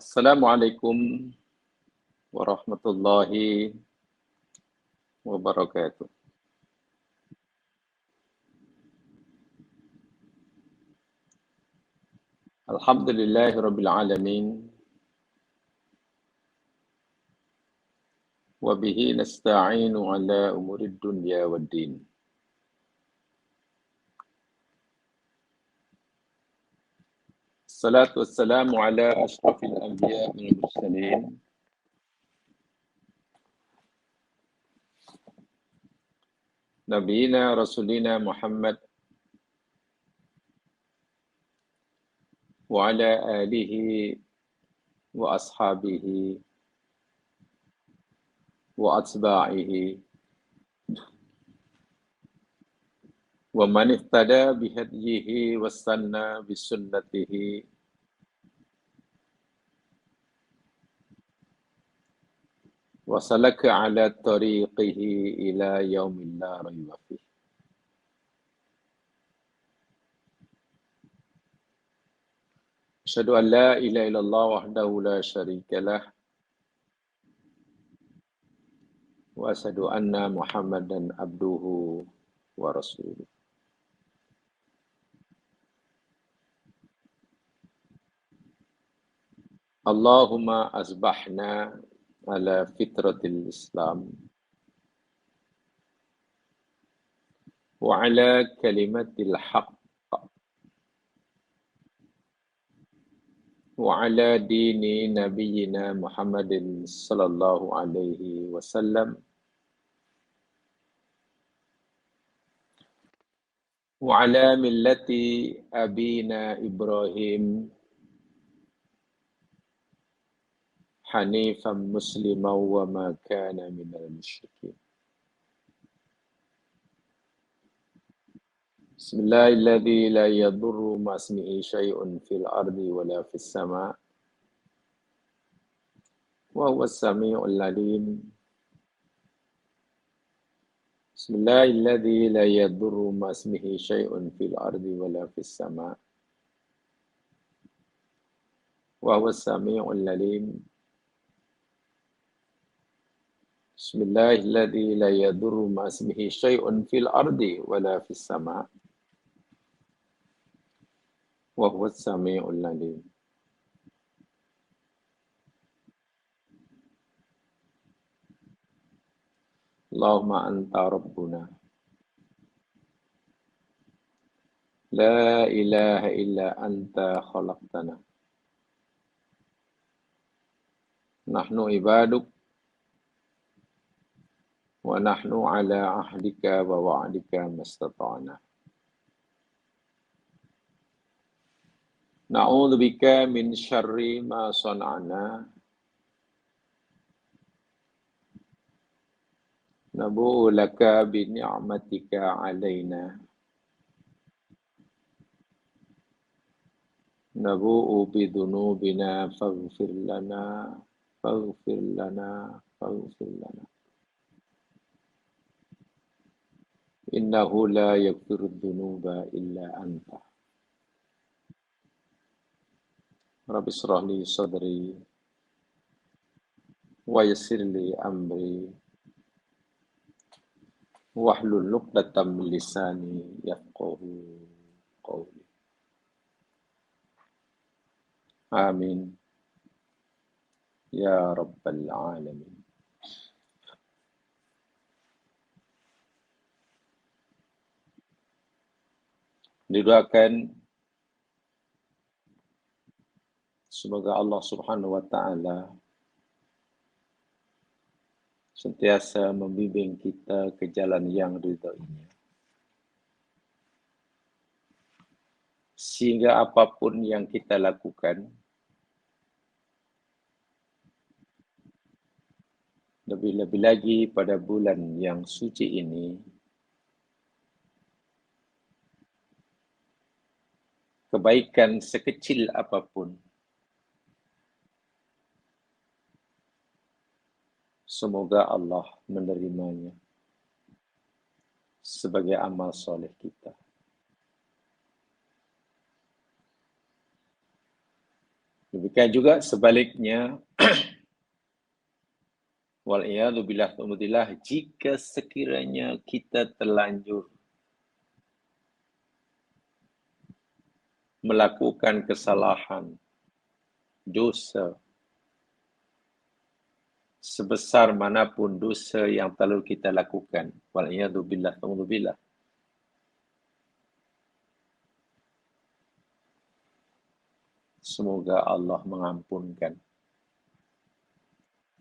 Assalamualaikum warahmatullahi wabarakatuh. Alhamdulillahi rabbil alamin wa bihi nasta'inu ala umurid dunya waddin. Salatu wassalamu ala ashrafil anbiya wal mursalin nabiyina rasulina Muhammad wa ala alihi wa ashabihi wa atba'ihi wa man ihtada bihadyihi wassanna bisunnatihi wa salaka ala tariqihi ila yaumin la raiba fih. Asyhadu an la ilaha illallah wahdahu la syarika lah wa asyhadu anna Muhammadan abduhu wa rasuluh. Allahumma asbahna ala fitratil Islam wa ala kalimatil haqq wa ala dini nabiyyina Muhammadin sallallahu alaihi wasallam wa ala millati abina Ibrahim hanifan musliman wa ma kana minal musyrikin. Bismillahilladzi la yadurru ma ismihi syai'un fil ardi wa la fis sama' wa huwas sami'ul 'alim. Bismillahilladzi la yadurru ma ismihi syai'un fil ardi wa la fis sama' wa huwas sami'ul 'alim. Bismillahilladzi la yadurru ma ismihi syai'un fil ardi wa la fis sama' wa huwas sami'ul 'alim. Allahumma anta rabbuna la ilaha illa anta khalaqtana nahnu ibaduk wa nahnu ala ahdika wa wa'dika mastata'na. Na'udzu bika min syarri ma sana'na. Nabu'u laka bi ni'matika 'alaina. Nabu'u bi dhunubina faghfir lana, faghfir lana, faghfir lana. Innahu la yaghfiru dhunuba illa anta. Rabbi shrah li sadri wa yassir li amri wahlul 'uqdatam min lisani yafqahu qawli. Amin ya rabbal alamin. Didoakan semoga Allah Subhanahu wa taala sentiasa membimbing kita ke jalan yang ridha-Nya. Sehingga apapun yang kita lakukan, lebih-lebih lagi pada bulan yang suci ini, kebaikan sekecil apapun, semoga Allah menerimanya sebagai amal soleh kita. Lebih Demikian juga sebaliknya, wal'iyadu billah, jika sekiranya kita terlanjur melakukan kesalahan, dosa, sebesar manapun dosa yang telah kita lakukan, wal'iyadu billah, semoga Allah mengampunkan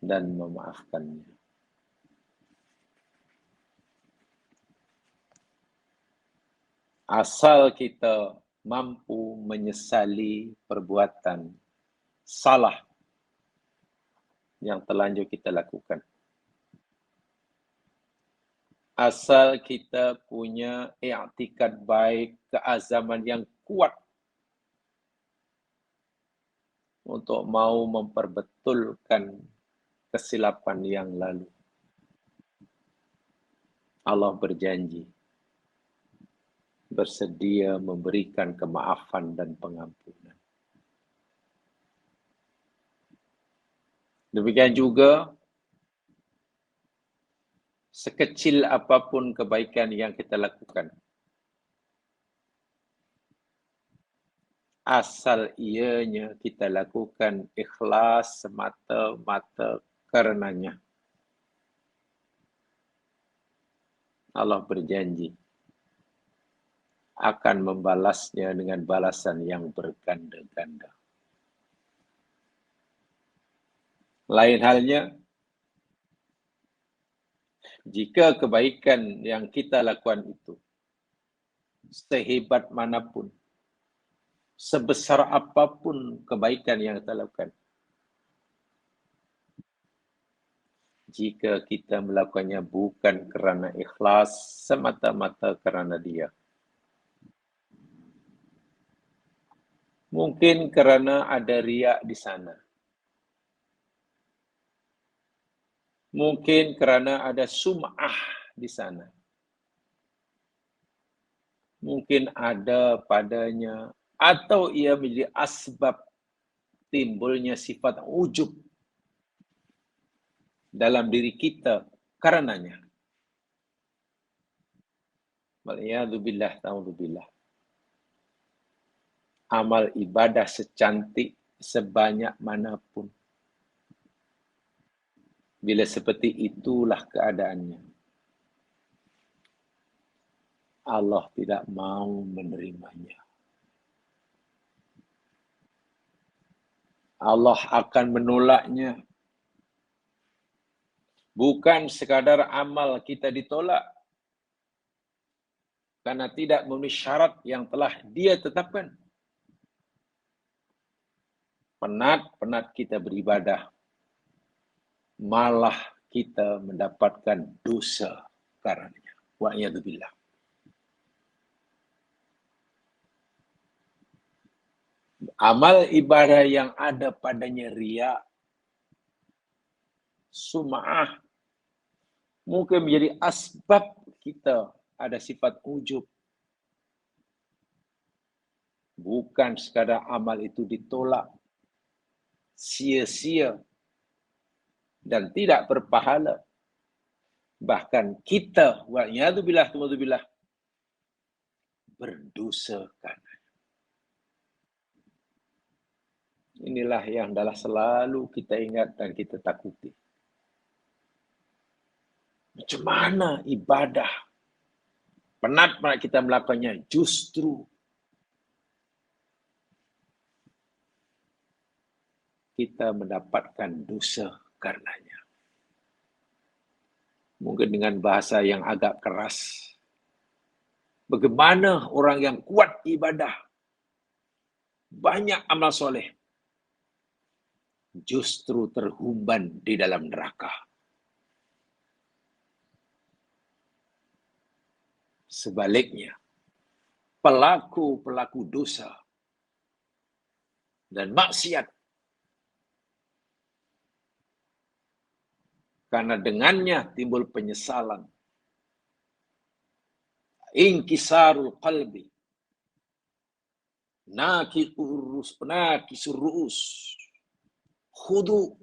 dan memaafkannya. Asal kita mampu menyesali perbuatan salah yang terlanjur kita lakukan. Asal kita punya i'tikad baik, keazaman yang kuat untuk mau memperbetulkan kesilapan yang lalu. Allah berjanji bersedia memberikan kemaafan dan pengampunan. Demikian juga, sekecil apapun kebaikan yang kita lakukan, asal ianya kita lakukan ikhlas semata-mata karenanya, Allah berjanji akan membalasnya dengan balasan yang berganda-ganda. Lain halnya, jika kebaikan yang kita lakukan itu sehebat manapun, sebesar apapun kebaikan yang kita lakukan, jika kita melakukannya bukan kerana ikhlas, semata-mata kerana dia, mungkin kerana ada riak di sana. Mungkin kerana ada sum'ah di sana. Mungkin ada padanya, atau ia menjadi asbab timbulnya sifat ujub dalam diri kita karenanya. Wal'iyadzubillah, ta'udzubillah. Amal ibadah secantik, sebanyak manapun, bila seperti itulah keadaannya, Allah tidak mau menerimanya. Allah akan menolaknya. Bukan sekadar amal kita ditolak karena tidak memenuhi syarat yang telah Dia tetapkan. Penat-penat kita beribadah, malah kita mendapatkan dosa karenanya. Wa'iyadzubillah. Amal ibadah yang ada padanya riya, sum'ah, mungkin menjadi asbab kita ada sifat ujub. Bukan sekadar amal itu ditolak, sia-sia, dan tidak berpahala. Bahkan kita, wa'iyadzubillah, berdosa karena. Inilah yang adalah selalu kita ingat dan kita takuti. Macam mana ibadah? Penat-penat kita melakukannya, justru kita mendapatkan dosa karenanya. Mungkin dengan bahasa yang agak keras. Bagaimana orang yang kuat ibadah, banyak amal soleh, justru terhumban di dalam neraka. Sebaliknya, pelaku-pelaku dosa dan maksiat, karena dengannya timbul penyesalan, inkisarul qalbi, nakisur ru'us, khudu,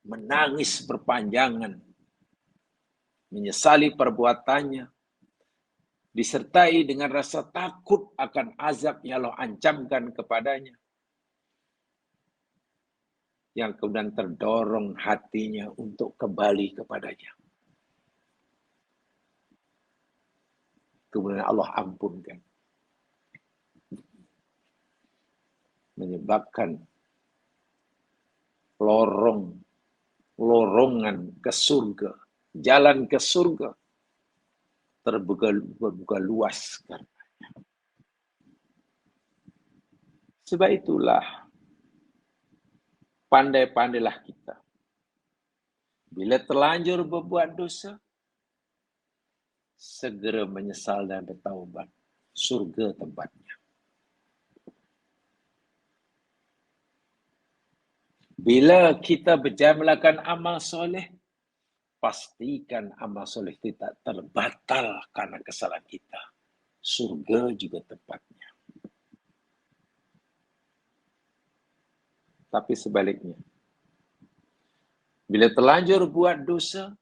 menangis berpanjangan, menyesali perbuatannya, disertai dengan rasa takut akan azab yang Allah ancamkan kepadanya, yang kemudian terdorong hatinya untuk kembali kepadanya. Kemudian Allah ampunkan, menyebabkan lorongan ke surga, jalan ke surga terbuka luas karenanya. Sebab itulah pandai-pandailah kita. Bila terlanjur berbuat dosa, segera menyesal dan bertaubat. Surga tempatnya. Bila kita berjaya melakukan amal soleh, pastikan amal soleh kita terbatal karena kesalahan kita. Surga juga tempatnya. Tapi sebaliknya, bila terlanjur buat dosa,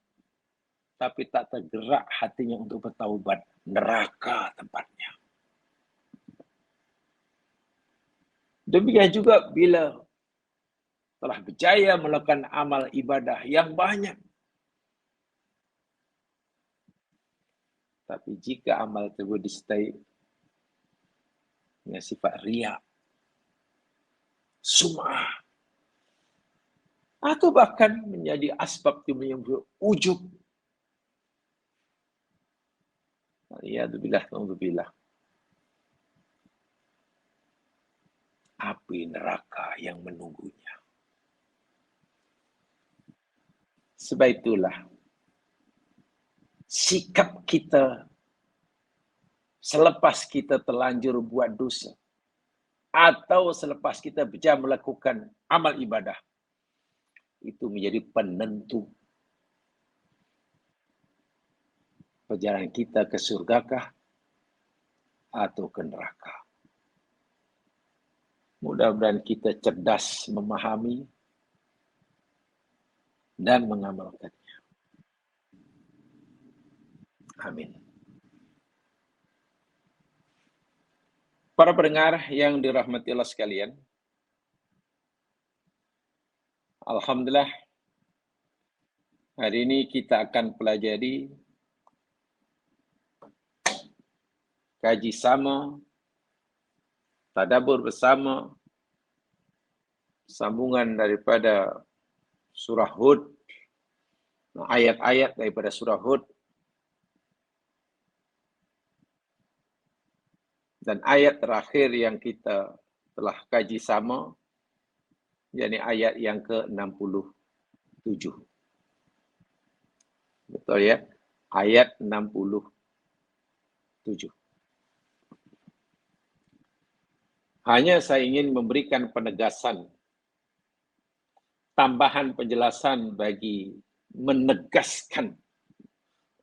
tapi tak tergerak hatinya untuk bertaubat, neraka tempatnya. Demikian juga bila telah berjaya melakukan amal ibadah yang banyak, tapi jika amal tersebut disertai dengan sifat riya, sum'ah, atau bahkan menjadi asbab timbulnya ujub, Alhamdulillah, api neraka yang menunggunya. Sebab itulah sikap kita selepas kita terlanjur buat dosa atau selepas kita berjaya melakukan amal ibadah, itu menjadi penentu perjalanan kita ke surgakah atau ke neraka. Mudah-mudahan kita cerdas memahami dan mengamalkannya. Amin. Para pendengar yang dirahmati Allah sekalian, alhamdulillah, hari ini kita akan pelajari kaji sama, tadabbur bersama, sambungan daripada surah Hud, ayat-ayat daripada surah Hud, dan ayat terakhir yang kita telah kaji sama, yakni ayat yang ke-67. Betul ya? Ayat 67. Hanya saya ingin memberikan penegasan, tambahan penjelasan bagi menegaskan,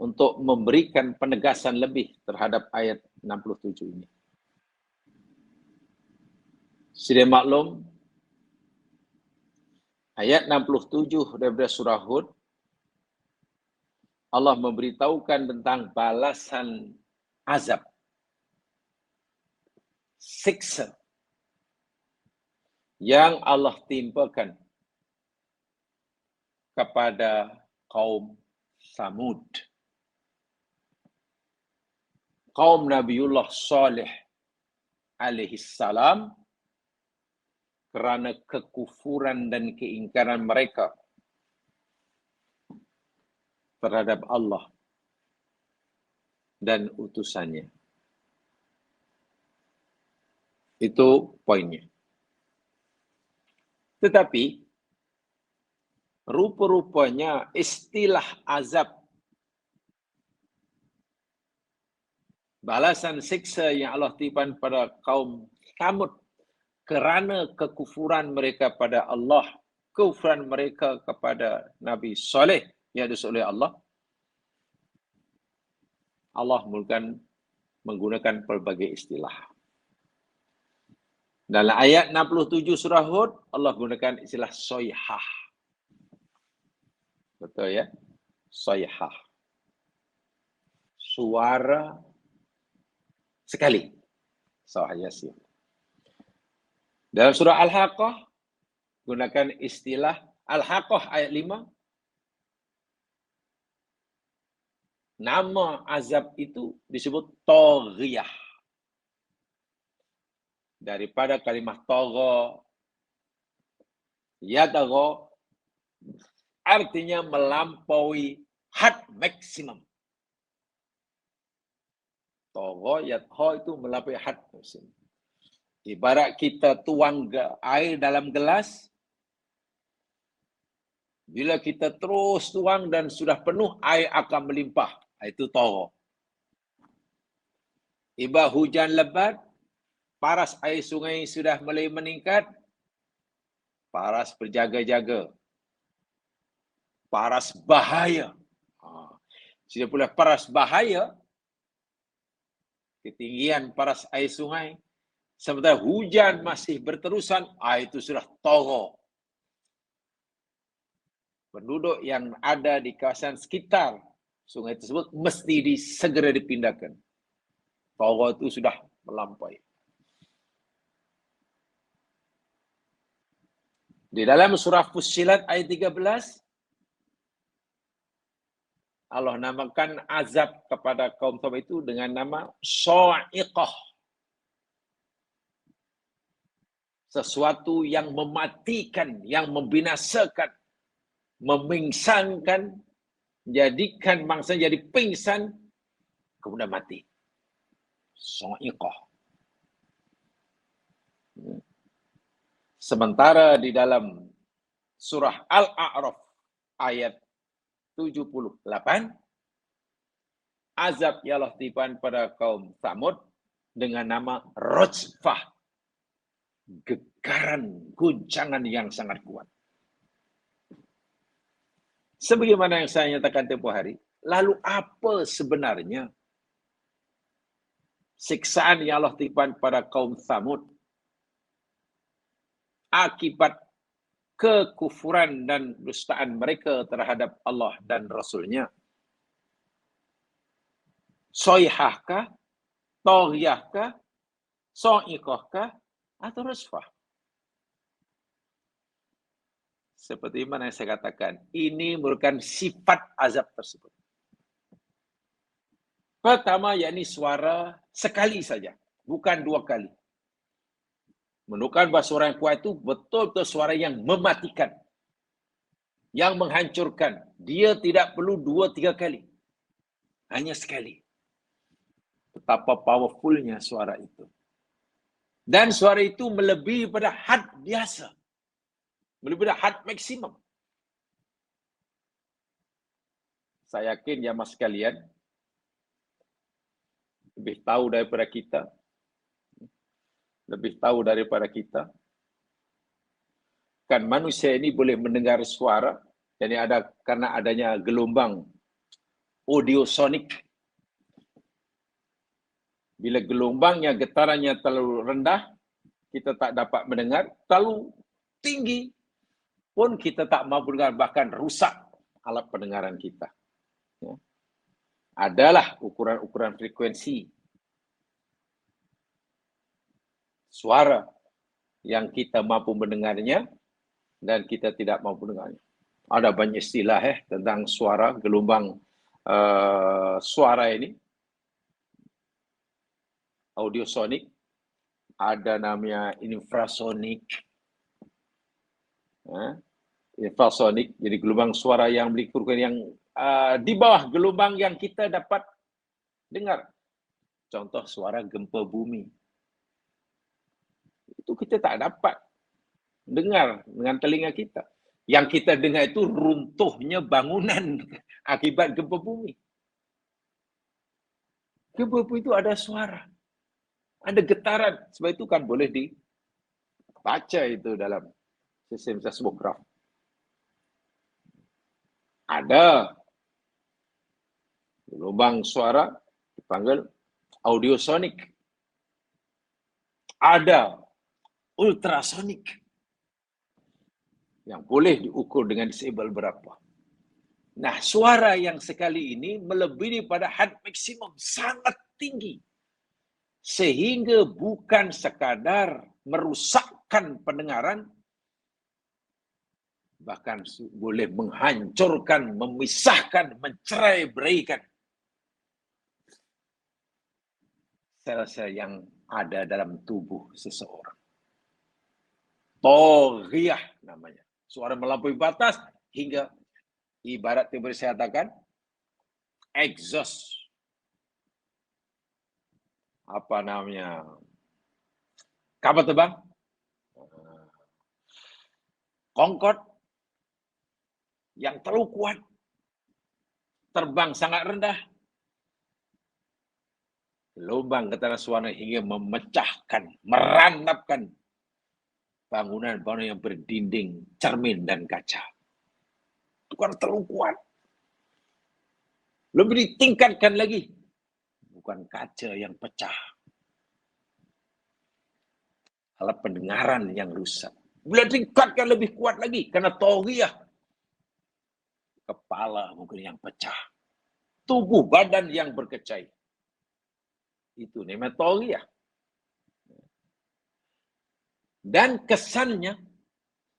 untuk memberikan penegasan lebih terhadap ayat 67 ini. Sudah maklum, ayat 67 daripada surah Hud, Allah memberitahukan tentang balasan azab, siksa yang Allah timpakan kepada kaum Samud, kaum Nabiullah Saleh alaihi salam, kerana kekufuran dan keingkaran mereka terhadap Allah dan utusannya. Itu poinnya. Tetapi rupa-rupanya istilah azab, balasan siksa yang Allah timpakan pada kaum Samud kerana kekufuran mereka pada Allah, kekufuran mereka kepada Nabi Saleh yang diutus oleh Allah, Allah menggunakan pelbagai istilah. Dalam ayat 67 surah Hud, Allah gunakan istilah soyhah. Betul ya? Soyhah. Suara sekali. Surah Yasin. Dalam surah Al-Haqqah, gunakan istilah Al-Haqqah ayat 5. Nama azab itu disebut Taghiyah. Daripada kalimah Tagha, Yatagha, artinya melampaui had maksimum. Tagha, Yatagha itu melampaui had maksimum. Ibarat kita tuang air dalam gelas, bila kita terus tuang dan sudah penuh, air akan melimpah. Itu Tagha. Ibarat hujan lebat, paras air sungai sudah mulai meningkat, paras berjaga-jaga. Paras bahaya. Sudah pula paras bahaya, ketinggian paras air sungai, sementara hujan masih berterusan, itu sudah Tagha. Penduduk yang ada di kawasan sekitar sungai tersebut mesti segera dipindahkan. Tagha itu sudah melampaui. Di dalam surah Fussilat ayat 13, Allah namakan azab kepada kaum Thamud itu dengan nama Sha'iqah. Sesuatu yang mematikan, yang membinasakan, memingsankan, jadikan mangsa jadi pingsan, kemudian mati. Sha'iqah. Sementara di dalam surah Al-A'raf ayat 78, azab yang Allah timpakan pada kaum Thamud dengan nama Rajfah. Gekaran, guncangan yang sangat kuat. Sebagaimana yang saya nyatakan tempoh hari, lalu apa sebenarnya siksaan yang Allah timpakan pada kaum Thamud akibat kekufuran dan dustaan mereka terhadap Allah dan Rasulnya? Soyhahkah, Taghiyahkah, Sha'iqahkah, atau Rajfah? Seperti mana yang saya katakan, ini merupakan sifat azab tersebut. Pertama, yakni suara sekali saja, bukan dua kali. Menunjukkan bahawa suara yang kuat itu betul-betul suara yang mematikan, yang menghancurkan. Dia tidak perlu 2-3 kali, hanya sekali. Betapa powerfulnya suara itu. Dan suara itu melebihi pada had biasa, melebihi pada had maksimum. Saya yakin jamaah sekalian lebih tahu daripada kita, kan manusia ini boleh mendengar suara, jadi ada karena adanya gelombang audiosonik. Bila gelombangnya, getarannya terlalu rendah, kita tak dapat mendengar. Terlalu tinggi pun kita tak mampu dengar, bahkan rusak alat pendengaran kita. Ya. Adalah ukuran-ukuran frekuensi suara yang kita mampu mendengarnya dan kita tidak mampu mendengarnya. Ada banyak istilah tentang suara, gelombang suara ini. Audiosonik, ada namanya infrasonik. Infrasonik, jadi gelombang suara yang memiliki frekuensi yang di bawah gelombang yang kita dapat dengar. Contoh suara gempa bumi. Itu kita tak dapat dengar dengan telinga kita. Yang kita dengar itu runtuhnya bangunan akibat gempa bumi. Gempa bumi itu ada suara, ada getaran. Sebab itu kan boleh dibaca itu dalam sistem seismograf. Ada gelombang suara dipanggil audiosonik. Ada ultrasonik yang boleh diukur dengan desibel berapa. Nah, suara yang sekali ini melebihi pada had maksimum, sangat tinggi. Sehingga bukan sekadar merusakkan pendengaran, bahkan boleh menghancurkan, memisahkan, mencerai-beraikan sel-sel yang ada dalam tubuh seseorang. Toghiyah namanya. Suara melampaui batas hingga ibarat yang saya katakan exhaust. Apa namanya? Kapal terbang. Concorde yang terlalu kuat. Terbang sangat rendah. Lubang ketara suara hingga memecahkan, meranapkan bangunan-bangunan yang berdinding cermin dan kaca. Itu kan terlalu kuat. Lebih ditingkatkan lagi. Bukan kaca yang pecah. Alat pendengaran yang rusak. Bila tingkatkan lebih kuat lagi. Karena toghiyah. Kepala mungkin yang pecah. Tubuh badan yang berkecai. Itu namanya toghiyah. Dan kesannya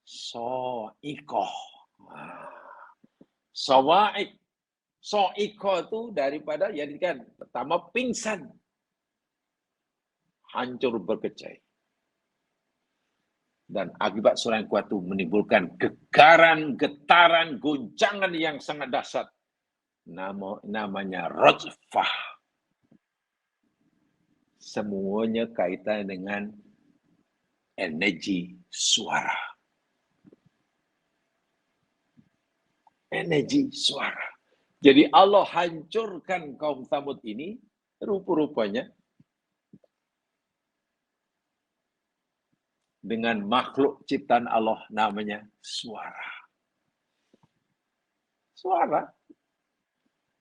so'ikoh. Sawa'ik. So'ikoh itu daripada jadikan pertama pingsan. Hancur berkecai. Dan akibat suara yang kuat itu menimbulkan gegaran, getaran, goncangan yang sangat dahsyat. Namanya rajfah. Semuanya kaitan dengan energi suara. Energi suara. Jadi Allah hancurkan kaum Tsamud ini rupa-rupanya dengan makhluk ciptaan Allah namanya suara. Suara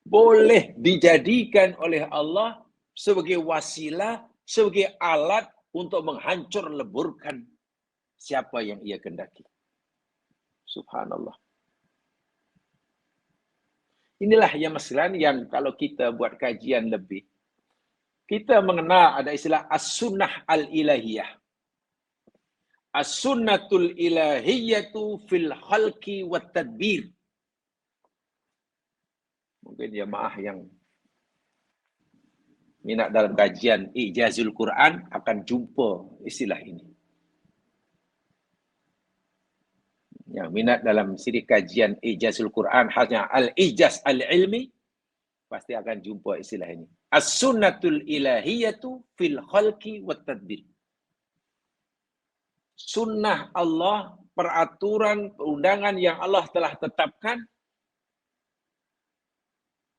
boleh dijadikan oleh Allah sebagai wasilah, sebagai alat untuk menghancur leburkan siapa yang ia kehendaki. Subhanallah. Inilah yang masalah yang kalau kita buat kajian lebih, kita mengenal ada istilah as-sunnah al-ilahiyah. As-sunnatul ilahiyatu fil khalqi wat tadbir. Mungkin jemaah yang minat dalam kajian Ijazul Quran akan jumpa istilah ini. Yang minat dalam siri kajian Ijazul Quran, hanya al-ijaz al-ilmi, pasti akan jumpa istilah ini. As-sunnatul ilahiyatu fil khalqi wat tadbir. Sunnah Allah, peraturan, perundangan yang Allah telah tetapkan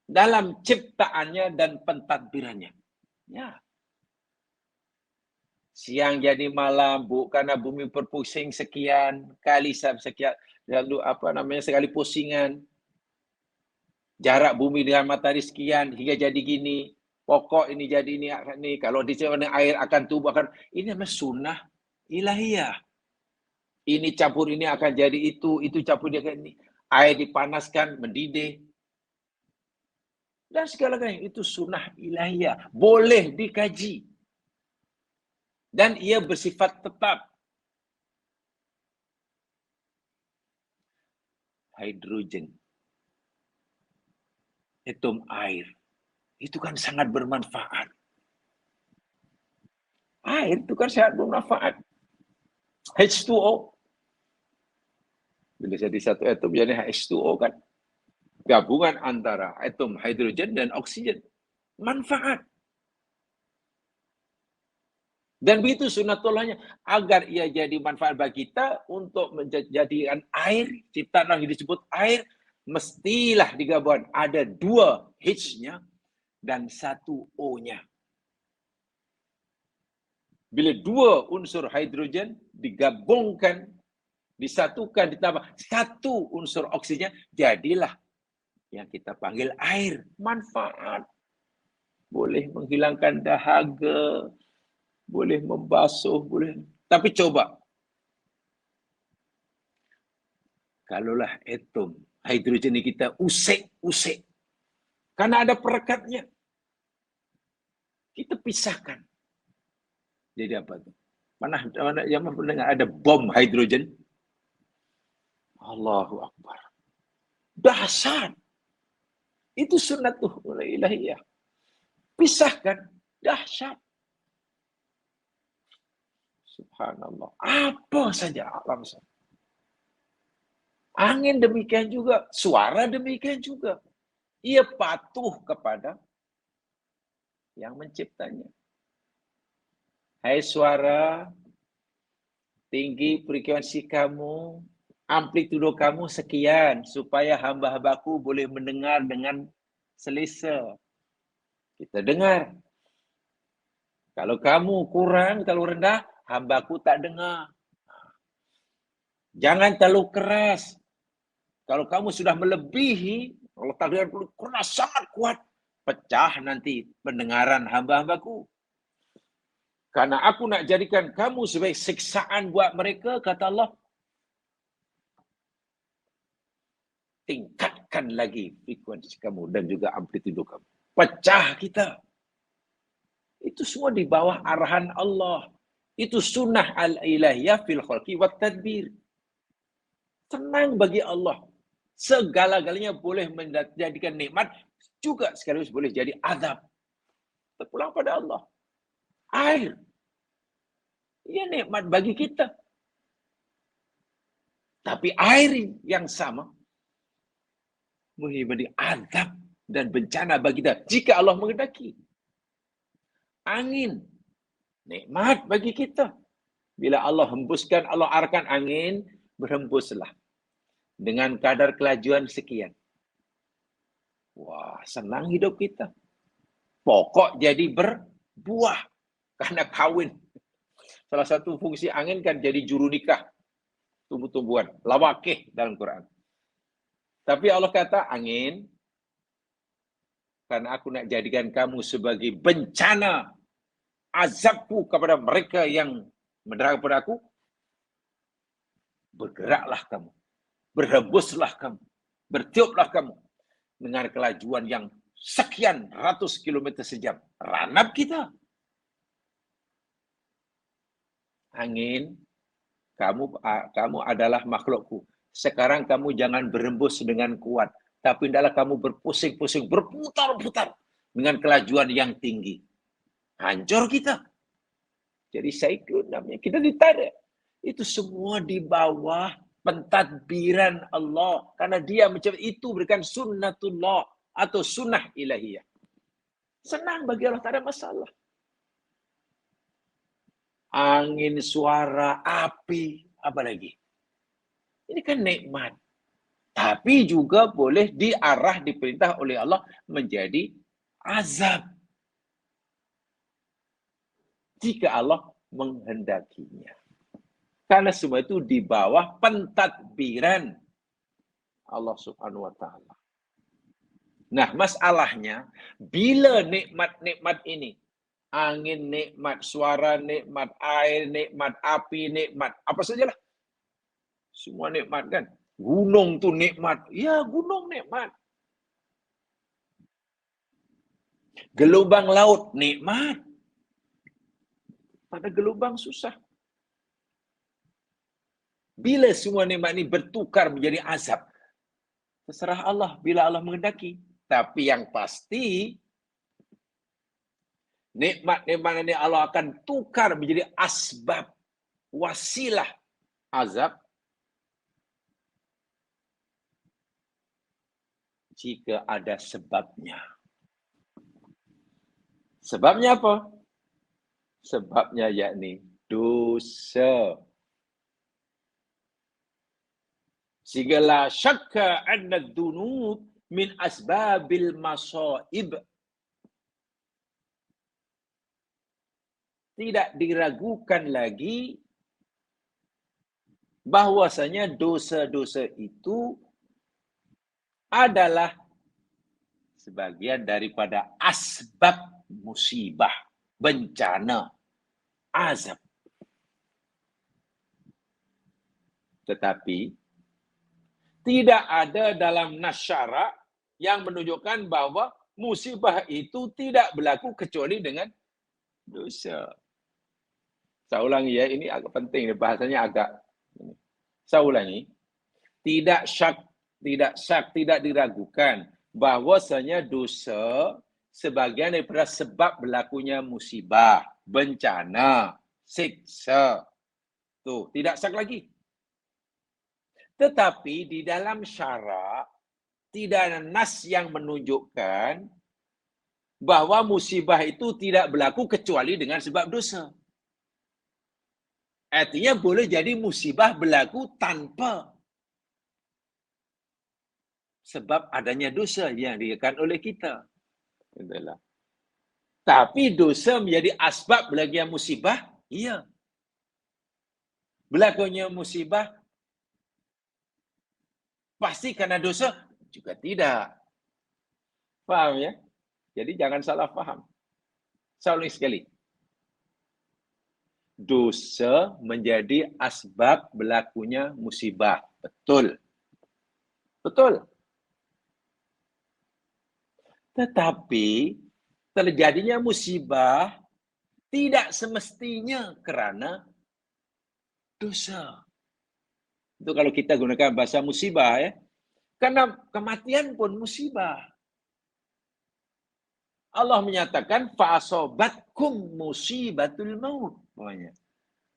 dalam ciptaannya dan pentadbirannya. Ya. Siang jadi malam, karena bumi berpusing sekian kali sekian, lalu sekali pusingan. Jarak bumi dengan matahari sekian hingga jadi gini. Pokok ini jadi ini. Kalau dicampur air akan tumbuh ini namanya sunnah ilahiyah. Ini campur ini akan jadi itu campur dia akan ini. Air dipanaskan, mendidih. Dan segala-galanya itu sunnah ilahiyah. Boleh dikaji. Dan ia bersifat tetap. Hidrogen. Atom air. Itu kan sangat bermanfaat. Air itu kan sangat bermanfaat. H2O. Bila jadi satu atom jadi H2O kan. Gabungan antara atom hidrogen dan oksigen. Manfaat. Dan begitu sunnatullahnya. Agar ia jadi manfaat bagi kita untuk menjadikan air. Ciptaan yang disebut air. Mestilah digabungkan. Ada 2 H-nya dan 1 O-nya. Bila 2 unsur hidrogen digabungkan, disatukan, ditambah 1 unsur oksigen, jadilah yang kita panggil air. Manfaat. Boleh menghilangkan dahaga, boleh membasuh, boleh Tapi coba, kalaulah atom hidrogen ini kita usik-usik, karena ada perekatnya, kita pisahkan. Jadi apa tuh? Mana yang mendengar ada bom hidrogen? Allahu Akbar. Dahsyat. Itu sunnatuh ilahiyah. Pisahkan. Dahsyat. Subhanallah. Apa saja alam sana. Angin demikian juga. Suara demikian juga. Ia patuh kepada yang menciptanya. Hai suara, tinggi frekuensi kamu, amplitudo kamu sekian, supaya hamba-hambaku boleh mendengar dengan selesa. Kita dengar. Kalau kamu kurang, terlalu rendah, hambaku tak dengar. Jangan terlalu keras. Kalau kamu sudah melebihi, kalau takdir keras sangat kuat, pecah nanti pendengaran hamba-hambaku. Karena aku nak jadikan kamu sebagai siksaan buat mereka, kata Allah, tingkatkan lagi frekuensi kamu dan juga amplitudo kamu. Pecah kita. Itu semua di bawah arahan Allah. Itu sunnah al-ilahiyah fil khalqi wat tadbir. Tenang bagi Allah. Segala-galanya boleh menjadikan nikmat, juga sekaligus boleh jadi azab. Terpulang pada Allah. Air. Ia nikmat bagi kita. Tapi air yang sama boleh menjadi azab dan bencana bagi kita jika Allah menghendaki. Angin, nikmat bagi kita. Bila Allah hembuskan, Allah arahkan angin, berhembuslah. Dengan kadar kelajuan sekian. Wah, senang hidup kita. Pokok jadi berbuah. Karena kawin. Salah satu fungsi angin kan jadi juru nikah. Tumbuh-tumbuhan. Lawakih dalam Quran. Tapi Allah kata, angin, karena aku nak jadikan kamu sebagai bencana azabku kepada mereka yang menderaka kepada aku, bergeraklah kamu, berhembuslah kamu, bertiuplah kamu dengan kelajuan yang sekian ratus kilometer sejam. Ranap kita. Angin, kamu adalah makhlukku. Sekarang kamu jangan berhembus dengan kuat, tapi hendaklah kamu berpusing-pusing, berputar-putar dengan kelajuan yang tinggi. Hancur kita. Jadi saiklon namanya. Kita ditarik. Itu semua di bawah pentadbiran Allah. Karena dia mencipta itu berikan sunnatullah atau sunnah ilahiyah. Senang bagi Allah, tak ada masalah. Angin, suara, api, apa lagi? Ini kan nikmat. Tapi juga boleh diarah, diperintah oleh Allah menjadi azab. Jika Allah menghendakinya. Karena semua itu di bawah pentadbiran Allah Subhanahu wa taala. Nah, masalahnya bila nikmat-nikmat ini, angin nikmat, suara nikmat, air nikmat, api nikmat, apa sajalah. Semua nikmat kan? Gunung tu nikmat. Ya, gunung nikmat. Gelombang laut nikmat. Pada gelombang susah. Bila semua nikmat ini bertukar menjadi azab, terserah Allah bila Allah menghendaki. Tapi yang pasti, nikmat-nikmat ini Allah akan tukar menjadi asbab, wasilah azab, jika ada sebabnya. Sebabnya apa? Sebabnya yakni dosa. Sehingga la syakka anna dzunub min asbabil masaib. Tidak diragukan lagi bahwasanya dosa-dosa itu adalah sebagian daripada asbab musibah, bencana, azab. Tetapi tidak ada dalam nas syarak yang menunjukkan bahwa musibah itu tidak berlaku kecuali dengan dosa. Saya ulangi ya, ini agak penting, bahasanya agak. Saya ulangi, tidak syak, tidak diragukan bahwasanya dosa sebagian daripada sebab berlakunya musibah, bencana, siksa. Tuh, tidak syak lagi. Tetapi di dalam syarak tidak ada nas yang menunjukkan bahwa musibah itu tidak berlaku kecuali dengan sebab dosa. Artinya boleh jadi musibah berlaku tanpa sebab adanya dosa yang dilakukan oleh kita. Itulah. Tapi dosa menjadi asbab berlakunya musibah, iya. Berlakunya musibah pasti karena dosa? Juga tidak. Faham ya? Jadi jangan salah faham. Saya ulangi sekali. Dosa menjadi asbab berlakunya musibah. Betul. Betul. Tetapi terjadinya musibah tidak semestinya karena dosa. Itu kalau kita gunakan bahasa musibah ya. Karena kematian pun musibah. Allah menyatakan fa'asobatkum musibatul maut.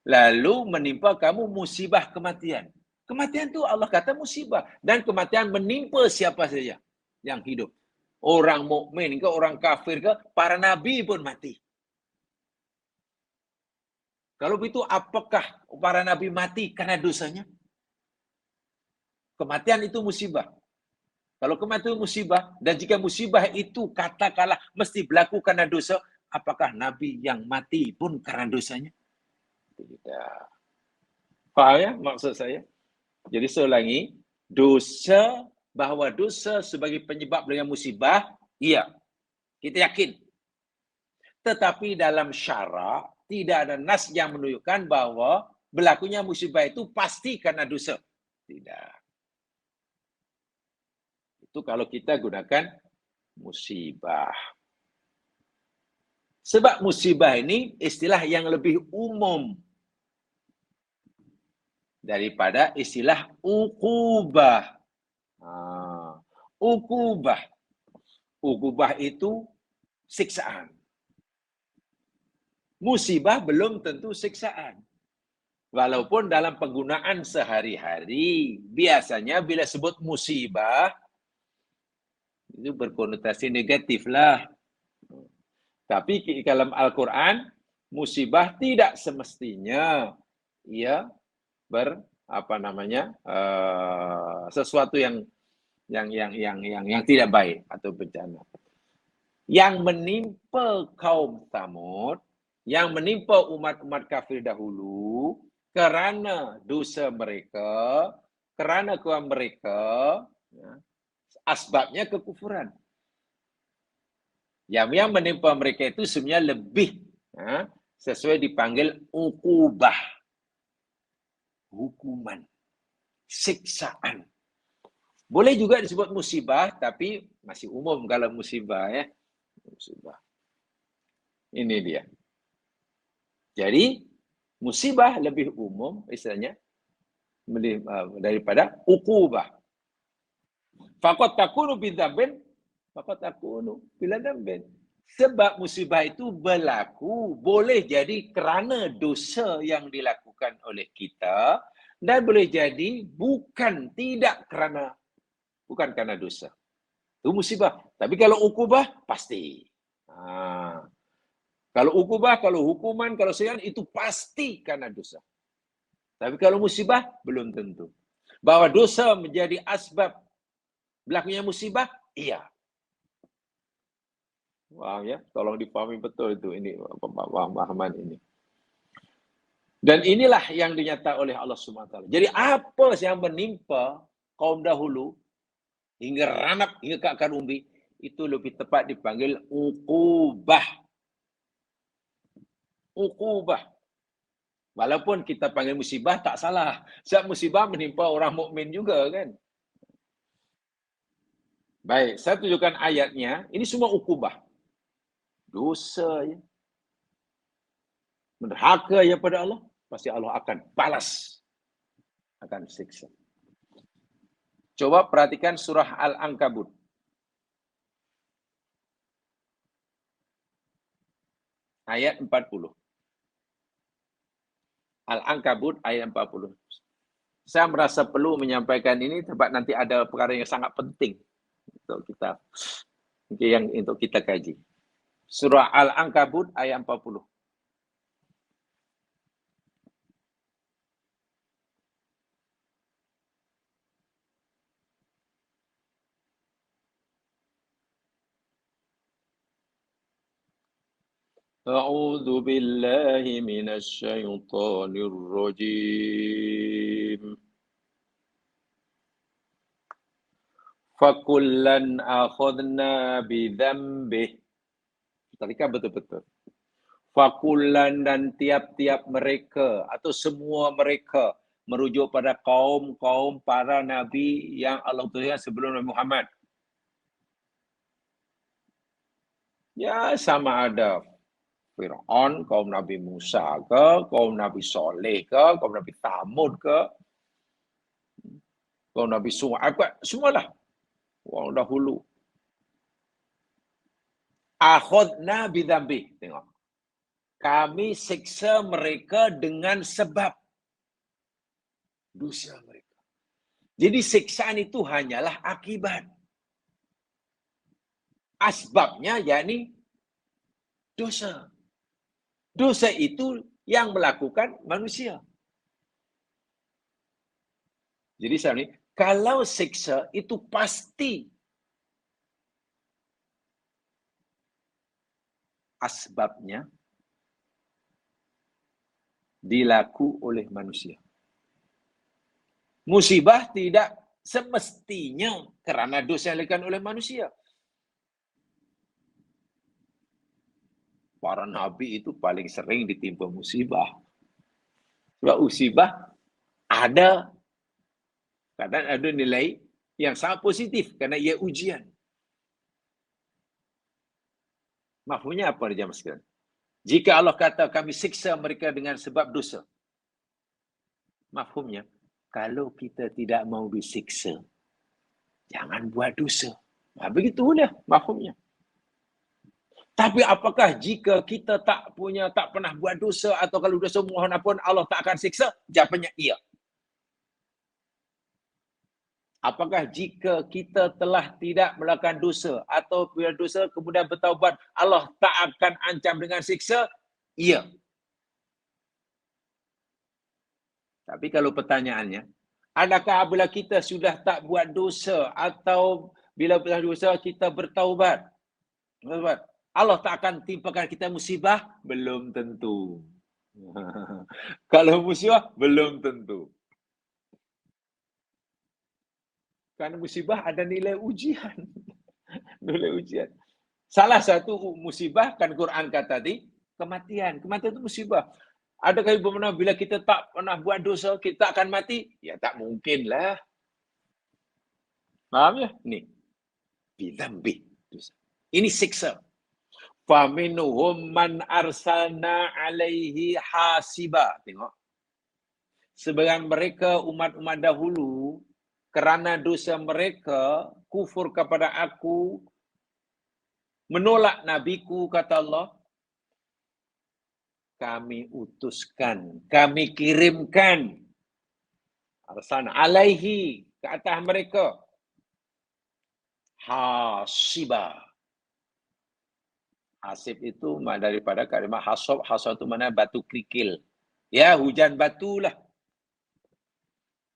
Lalu menimpa kamu musibah kematian. Kematian itu Allah kata musibah. Dan kematian menimpa siapa saja yang hidup. Orang mukmin ke, orang kafir ke, para nabi pun mati. Kalau begitu apakah para nabi mati karena dosanya? Kematian itu musibah. Kalau kematian itu musibah, dan jika musibah itu katakanlah mesti berlaku karena dosa, apakah nabi yang mati pun karena dosanya? Tidak. Faham ya maksud saya? Jadi saya ulangi, dosa, bahwa dosa sebagai penyebab dengan musibah, iya, kita yakin. Tetapi dalam syarak, tidak ada nas yang menunjukkan bahwa berlakunya musibah itu pasti karena dosa. Tidak. Itu kalau kita gunakan musibah. Sebab musibah ini istilah yang lebih umum daripada istilah uqubah. Uqubah. Uqubah itu siksaan. Musibah belum tentu siksaan. Walaupun dalam penggunaan sehari-hari, biasanya bila sebut musibah, itu berkonotasi negatif lah. Tapi dalam Al-Quran, musibah tidak semestinya ia sesuatu yang tidak baik atau bencana. Yang menimpa kaum Tsamud, yang menimpa umat-umat kafir dahulu, kerana dosa mereka, kerana kekuatan mereka, asbabnya kekufuran. Yang menimpa mereka itu sebenarnya lebih sesuai dipanggil uqubah. Hukuman. Siksaan. Boleh juga disebut musibah, tapi masih umum kalau musibah ya. Musibah. Ini dia. Jadi, musibah lebih umum istilahnya daripada uqubah. Faqad takunu bidzambin, faqad takunu bila dzambin. Sebab musibah itu berlaku boleh jadi kerana dosa yang dilakukan oleh kita dan boleh jadi bukan karena dosa. Itu musibah. Tapi kalau uqubah pasti. Kalau uqubah, kalau hukuman, kalau sekian itu pasti karena dosa. Tapi kalau musibah belum tentu. Bahwa dosa menjadi asbab berlakunya musibah, iya. Wah ya, tolong dipahami betul itu ini pemahaman ini. Dan inilah yang dinyatakan oleh Allah SWT. Jadi apa yang menimpa kaum dahulu hingga ranap hingga ke akar umbi itu lebih tepat dipanggil uqubah. Uqubah. Walaupun kita panggil musibah tak salah. Sebab musibah menimpa orang mukmin juga kan. Baik, saya tunjukkan ayatnya. Ini semua ukubah. Dosa ya. Menderhaka ya pada Allah, pasti Allah akan balas. Akan siksa. Coba perhatikan surah Al-Ankabut. Ayat 40. Al-Ankabut ayat 40. Saya merasa perlu menyampaikan ini sebab nanti ada perkara yang sangat penting untuk kita untuk kita kaji. Surah Al-Ankabut ayat 40. A'udzu billahi minasy syaithanir rajim. Fakullan akhadna bidzambih. Tadi kan betul-betul. Fakullan dan tiap-tiap mereka atau semua mereka merujuk pada kaum-kaum para nabi yang Allah turunkan sebelum Nabi Muhammad. Ya sama ada Fir'aun, kaum Nabi Musa ke, kaum Nabi Soleh ke, kaum Nabi Thamud ke, kaum Nabi Su'aib ke, semualah. Orang dahulu. Akhadna bidzambih. Tengok. Kami siksa mereka dengan sebab dosa mereka. Jadi siksaan itu hanyalah akibat. Asbabnya yakni dosa. Dosa itu yang melakukan manusia. Jadi saya ini, kalau siksa itu pasti asbabnya dilaku oleh manusia. Musibah tidak semestinya kerana dosa yang dilakukan oleh manusia. Para nabi itu paling sering ditimpa musibah. Sebab musibah ada kadang ada nilai yang sangat positif kerana ia ujian. Maksudnya apa dia sekalian? Jika Allah kata kami siksa mereka dengan sebab dosa. Mafhumnya, kalau kita tidak mau disiksa, jangan buat dosa. Nah, begitulah mafhumnya. Tapi apakah jika kita tak pernah buat dosa atau kalau dosa mohon ampun Allah tak akan siksa? Jawapannya iya. Apakah jika kita telah tidak melakukan dosa atau bila dosa kemudian bertaubat Allah tak akan ancam dengan siksa? Iya. Tapi kalau pertanyaannya, adakah bila kita sudah tak buat dosa atau bila telah dosa kita bertaubat? Allah tak akan timpakan kita musibah? Belum tentu. Kalau musibah, belum tentu. Karena musibah ada nilai ujian. Nilai ujian. Salah satu musibah, kan Quran kata tadi, kematian. Kematian itu musibah. Adakah ibu mana bila kita tak pernah buat dosa, kita akan mati? Ya tak mungkin lah. Faham ya? Ni. Bilambi. Ini siksa. Faminuhum man arsalna alaihi hasiba. Tengok. Sebagian mereka umat-umat dahulu kerana dosa mereka kufur kepada aku, menolak nabiku, kata Allah, kami utuskan, kami kirimkan arsalna alaihi ke atas mereka hasiba. Hasib itu daripada kalimah hasab. Hasab itu mana batu kerikil. Ya, hujan batu lah.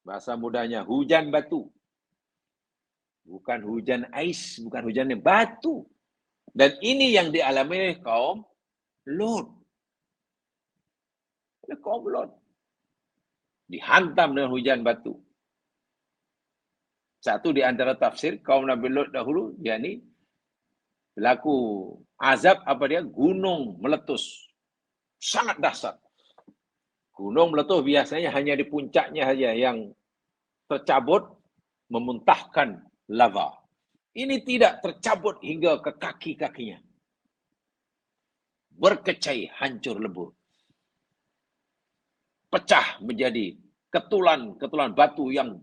Bahasa mudahnya, hujan batu. Bukan hujan ais, bukan hujan batu. Dan ini yang dialami oleh kaum Lot. Kaum Lot. Dihantam dengan hujan batu. Satu di antara tafsir, kaum Nabi Lot dahulu, yakni berlaku azab apa dia? Gunung meletus. Sangat dahsyat. Gunung meletus biasanya hanya di puncaknya saja yang tercabut, memuntahkan lava. Ini tidak tercabut hingga ke kaki-kakinya. Berkecai, hancur lebur. Pecah menjadi ketulan-ketulan batu yang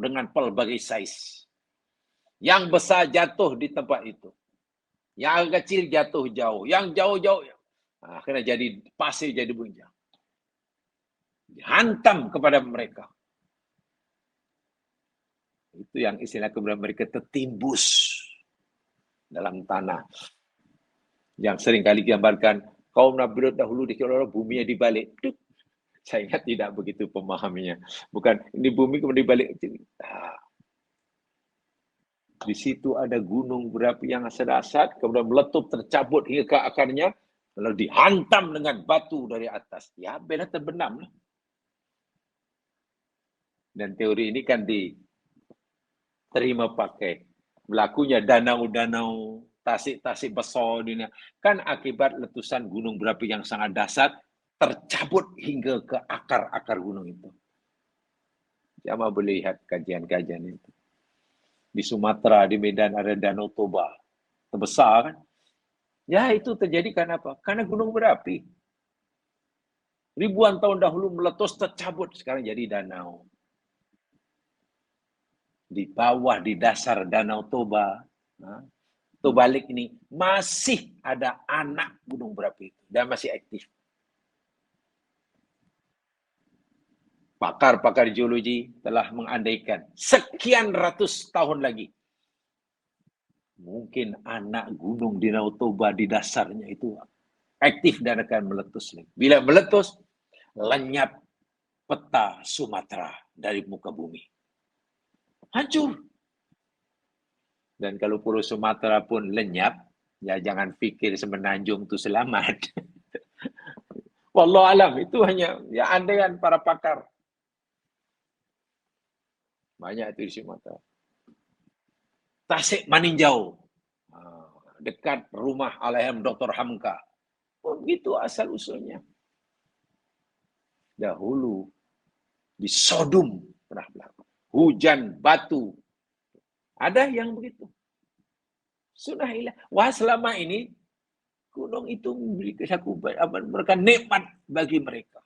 dengan pelbagai saiz. Yang besar jatuh di tempat itu. Yang kecil jatuh jauh. Yang jauh-jauh akhirnya jadi pasir, jadi bunjang. Dihantam kepada mereka. Itu yang istilah kemudian mereka tertimbus dalam tanah. Yang sering kali digambarkan, kaum Nabi Lut dahulu dikira buminya dibalik. Saya ingat tidak begitu pemahaminya. Bukan, ini bumi kemudian dibalik. Di situ ada gunung berapi yang sedasar, kemudian meletup, tercabut hingga ke akarnya, lalu dihantam dengan batu dari atas. Ya, benar terbenam. Dan teori ini kan diterima pakai. Berlakunya danau-danau, tasik-tasik besar dunia. Kan akibat letusan gunung berapi yang sangat dahsyat, tercabut hingga ke akar-akar gunung itu. Jangan boleh lihat kajian-kajian itu. Di Sumatera, di Medan ada Danau Toba. Terbesar kan? Ya itu terjadi karena apa? Karena gunung berapi. Ribuan tahun dahulu meletus, tercabut. Sekarang jadi danau. Di bawah, di dasar Danau Toba, Tobalik ini, masih ada anak gunung berapi itu. Dan masih aktif. Pakar-pakar geologi telah mengandaikan sekian ratus tahun lagi. Mungkin anak gunung di Danau Toba di dasarnya itu aktif dan akan meletus. Bila meletus, lenyap peta Sumatera dari muka bumi. Hancur. Dan kalau Pulau Sumatera pun lenyap, ya jangan pikir Semenanjung itu selamat. Wallahu alam, itu hanya ya andaian para pakar. Banyak itu di Sumatera. Tasik Maninjau, dekat rumah almarhum Dr. Hamka. Begitu asal-usulnya. Dahulu di Sodom pernah berlaku. Hujan batu. Ada yang begitu. Sudah hilang. Wah, selama ini gunung itu memberikan nikmat bagi mereka.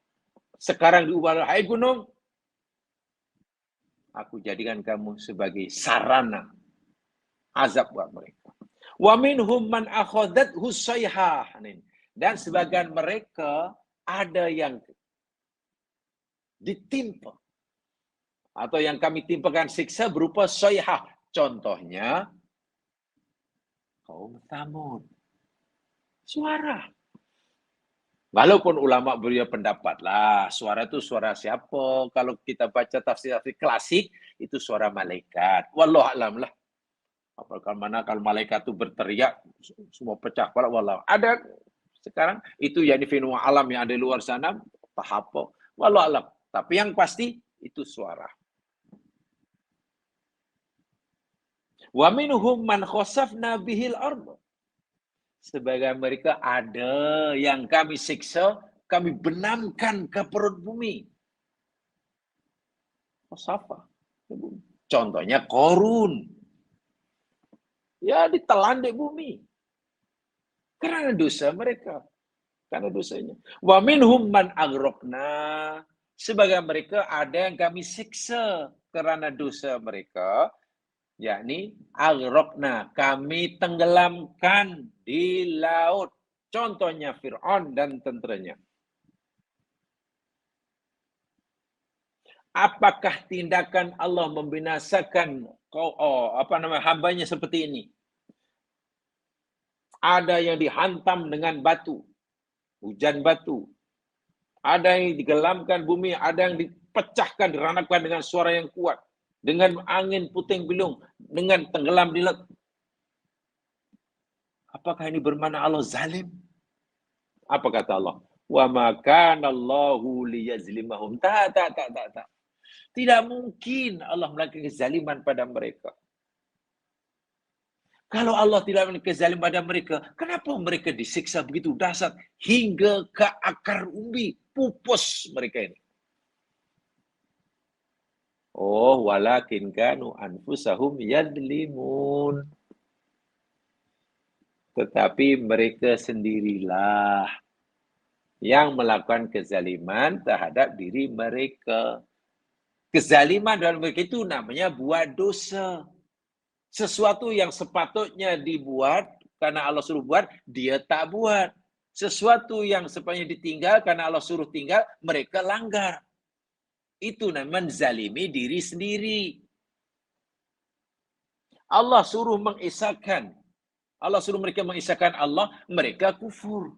Sekarang diubah, hai gunung, aku jadikan kamu sebagai sarana azab buat mereka. Wa minhum man akhadathu sayhah. Dan sebagian mereka ada yang ditimpa atau yang kami timpakan siksa berupa sayhah. Contohnya kaum Tsamud. Suara. Walaupun ulama beri pendapat lah, suara itu suara siapa? Kalau kita baca tafsir-tafsir klasik, itu suara malaikat. Wallahu a'lam lah. Apakah mana kalau malaikat itu berteriak, semua pecah kepala, wallahu. Ada sekarang, itu yang fenomena alam yang ada di luar sana, tahap apa? Wallahu a'lam. Tapi yang pasti, itu suara. Wa minhum man khasafna bihil ardh. Sebagai mereka ada yang kami siksa, kami benamkan ke perut bumi. Khasafah. Contohnya Korun. Ya ditelan di bumi. Karena dosa mereka. Karena dosanya. Wa minhum man aghraqna. Sebagai mereka ada yang kami siksa karena dosa mereka. Yakni aghraqna, kami tenggelamkan di laut. Contohnya Fir'aun dan tenteranya. Apakah tindakan Allah membinasakan hambanya seperti ini? Ada yang dihantam dengan batu, hujan batu. Ada yang digelamkan bumi, ada yang dipecahkan, diranapkan dengan suara yang kuat. Dengan angin puting beliung, dengan tenggelam di laut. Apakah ini bermakna Allah zalim? Apa kata Allah? Wa ma kana Allahu liyazlimahum. Tak. Tidak mungkin Allah melakukan kezaliman pada mereka. Kalau Allah tidak melakukan kezaliman pada mereka, kenapa mereka disiksa begitu dahsyat hingga ke akar umbi? pupus mereka ini. Oh, walakin kanu anfusahum yadlimun. Tetapi mereka sendirilah yang melakukan kezaliman terhadap diri mereka. Kezaliman dalam mereka itu namanya buat dosa. Sesuatu yang sepatutnya dibuat karena Allah suruh buat, dia tak buat. Sesuatu yang sepatutnya ditinggal karena Allah suruh tinggal, mereka langgar. Itu namanya menzalimi diri sendiri. Allah suruh mengisahkan. Allah suruh mereka mengisahkan Allah, mereka kufur.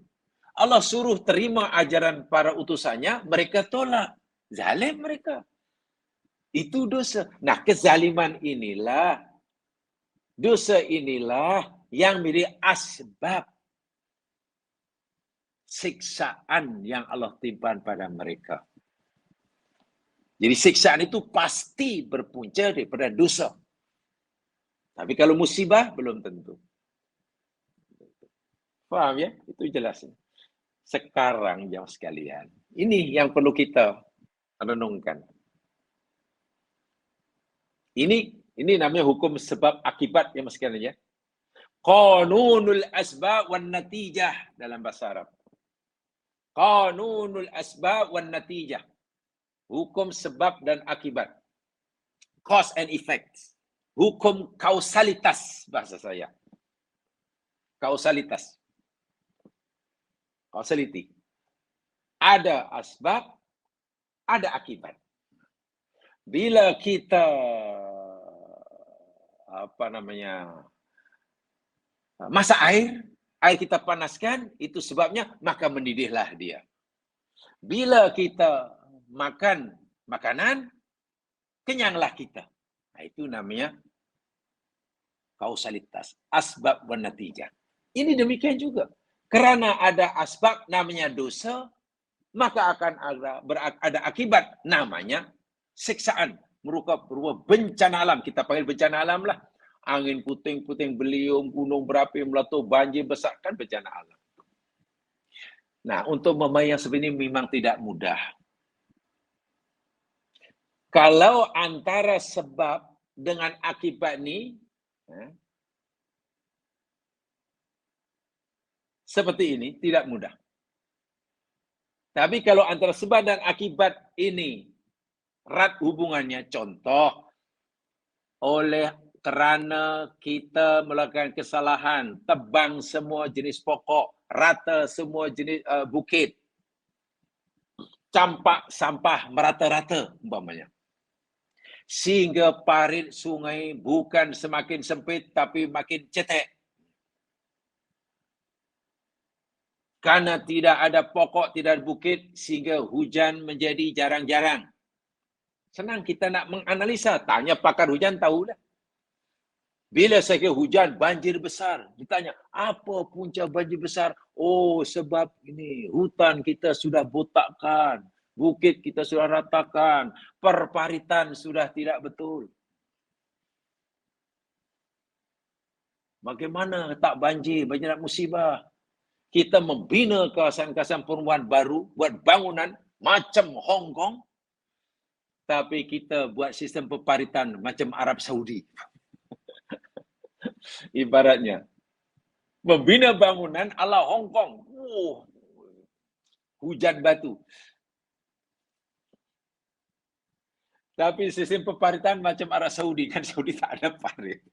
Allah suruh terima ajaran para utusannya, mereka tolak. Zalim mereka. Itu dosa. Nah, kezaliman inilah, dosa inilah yang menjadi asbab siksaan yang Allah timpakan pada mereka. Jadi siksaan itu pasti berpunca daripada dosa. Tapi kalau musibah, belum tentu. Faham ya? Itu jelas. Sekarang jauh sekalian. Ini yang perlu kita renungkan. Ini namanya hukum sebab akibat ya mas sekalian ya. Qanunul asbab wan natijah dalam bahasa Arab. Qanunul asbab wan natijah. Hukum sebab dan akibat. Cause and effect. Hukum kausalitas bahasa saya. Kausalitas. Causality. Ada asbab, ada akibat. Bila kita masak air kita panaskan, itu sebabnya, maka mendidihlah dia. Bila kita makan makanan, kenyanglah kita. Nah, itu namanya kausalitas, asbab dan natijah. Ini demikian juga. Kerana ada asbab namanya dosa, maka akan ada akibat namanya siksaan, berupa bencana alam. Kita panggil bencana alam lah. Angin puting-puting beliung, gunung berapi meletup, banjir besar, kan bencana alam. Nah, untuk memahami yang seperti ini memang tidak mudah. Kalau antara sebab dengan akibat ini, seperti ini, tidak mudah. Tapi kalau antara sebab dan akibat ini erat hubungannya, contoh, kerana kita melakukan kesalahan, tebang semua jenis pokok, rata semua jenis bukit, campak sampah merata-rata umpamanya. Sehingga parit sungai bukan semakin sempit tapi makin cetek. Karena tidak ada pokok, tidak ada bukit, sehingga hujan menjadi jarang-jarang. Senang kita nak menganalisa, tanya pakar hujan tahu dah. Bila saya kira hujan, banjir besar. Ditanya, apa punca banjir besar? Oh, sebab ini, hutan kita sudah botakkan. Bukit kita sudah ratakan. Perparitan sudah tidak betul. Bagaimana tak banjir, banjir musibah? Kita membina kawasan-kawasan perumahan baru, buat bangunan macam Hong Kong, tapi kita buat sistem perparitan macam Arab Saudi. Ibaratnya, membina bangunan ala Hong Kong. Hujan batu. Tapi sistem perparitan macam Arab Saudi, kan Saudi tak ada parit.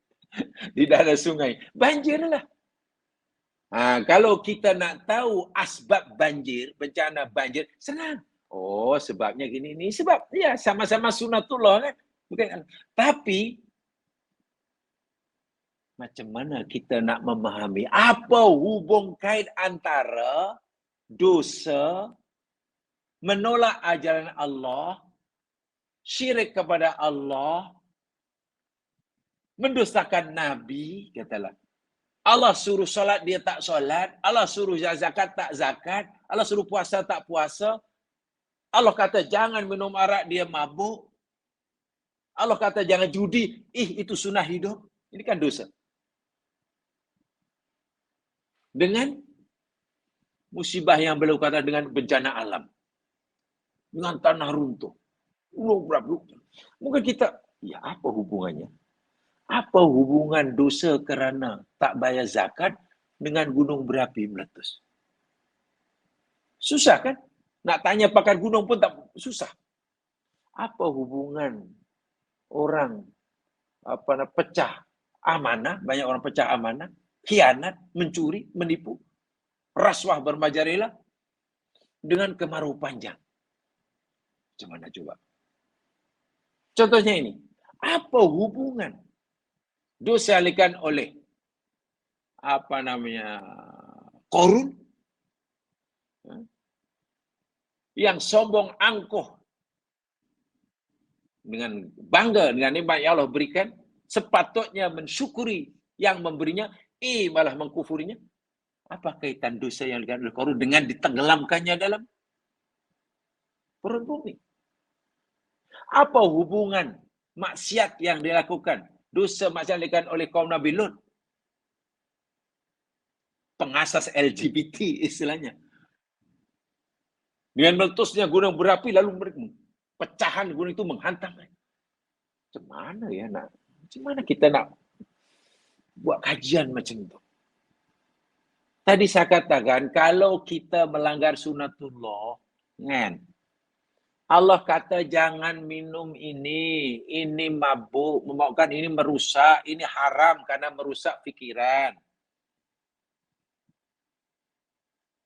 Tidak ada sungai. Banjirlah. Kalau kita nak tahu asbab banjir, bencana banjir, senang. Oh, sebabnya gini ni. Sebab ya sama-sama sunatullah kan. Bukan. Tapi macam mana kita nak memahami apa hubung kait antara dosa, menolak ajaran Allah, syirik kepada Allah, mendustakan Nabi, katalah. Allah suruh solat, dia tak solat. Allah suruh zakat, tak zakat. Allah suruh puasa, tak puasa. Allah kata jangan minum arak, dia mabuk. Allah kata jangan judi, itu sunnah hidup. Ini kan dosa. Dengan musibah yang beliau kata dengan bencana alam. dengan tanah runtuh. Gunung berapi. Mungkin kita, ya apa hubungannya? Apa hubungan dosa kerana tak bayar zakat dengan gunung berapi meletus? Susah kan? Nak tanya pakar gunung pun tak susah. Apa hubungan orang pecah amanah, banyak orang pecah amanah, khianat, mencuri, menipu, rasuah bermajarelah dengan kemarau panjang? Macam mana coba? Contohnya ini, apa hubungan dosa dilakukan oleh Korun yang sombong angkuh dengan bangga dengan nikmat yang Allah berikan, sepatutnya mensyukuri yang memberinya, malah mengkufurinya. Apa kaitan dosa yang dilakukan oleh Korun dengan ditenggelamkannya dalam perut bumi? Apa hubungan maksiat yang dilakukan, dosa maksiat yang dilakukan oleh kaum Nabi Lut, pengasas LGBT istilahnya, dengan meletusnya gunung berapi lalu pecahan gunung itu menghantam? Macam mana ya macam mana kita nak buat kajian macam itu? Tadi saya katakan, kalau kita melanggar sunatullah, kan? Allah kata jangan minum ini mabuk, memabukkan, ini merusak, ini haram karena merusak fikiran.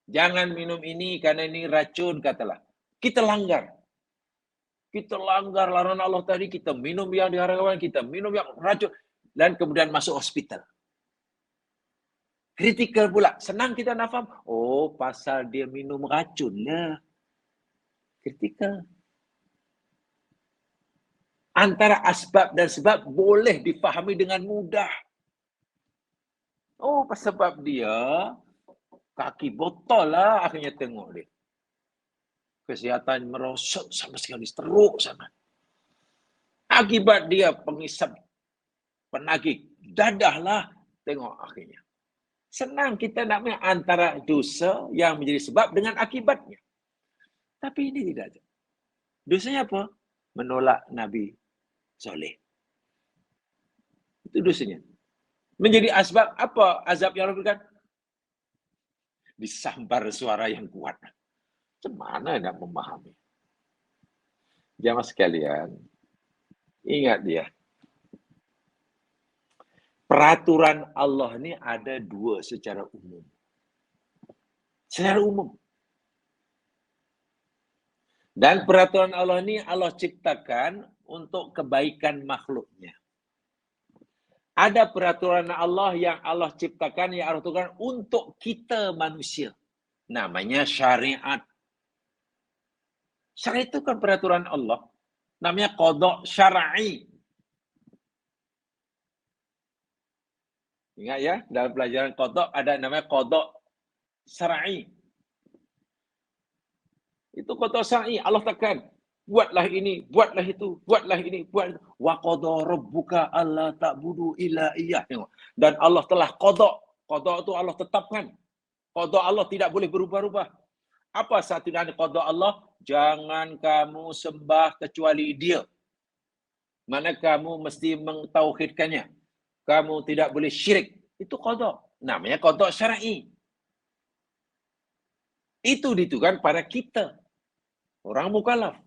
Jangan minum ini karena ini racun, katalah. Kita langgar. Kita langgar larangan Allah tadi, kita minum yang diharamkan, kita minum yang racun, dan kemudian masuk hospital. Kritikal pula. Senang kita nak faham. Oh, pasal dia minum racun lah. Kritikal. Antara asbab dan sebab boleh difahami dengan mudah. Oh, sebab dia kaki botol lah akhirnya tengok dia. Kesihatan merosot sama sekali, teruk sana. Akibat dia pengisap penagih dadah lah, tengok akhirnya. Senang kita nak antara dosa yang menjadi sebab dengan akibatnya. Tapi ini tidak. Dosanya apa? Menolak Nabi Soleh. Itu dosanya. Menjadi asbab apa azab yang Allah berikan? Disambar suara yang kuat. Macam mana nak memahami? Jamaah sekalian, ingat dia. Peraturan Allah ni ada dua secara umum. Secara umum. Dan peraturan Allah ni Allah ciptakan untuk kebaikan makhluknya. Ada peraturan Allah yang Allah ciptakan, yang Allah tentukan untuk kita manusia. Namanya syariat. Syariat itu kan peraturan Allah. Namanya qada syar'i. Ingat ya, dalam pelajaran qada ada namanya qada syar'i. Itu qada syar'i. Allah tekan, buatlah ini, buatlah itu, buatlah ini, buat itu. Wa qada rabbuka alla ta'budu illa iyyah. Dan Allah telah qada. Qada itu Allah tetapkan. Qada Allah tidak boleh berubah-ubah. Apa satu dari qada Allah? Jangan kamu sembah kecuali Dia. Mana kamu mesti mentauhidkannya. Kamu tidak boleh syirik. Itu qada. Namanya qada syar'i. Itu ditujukan pada kita, orang mukallaf.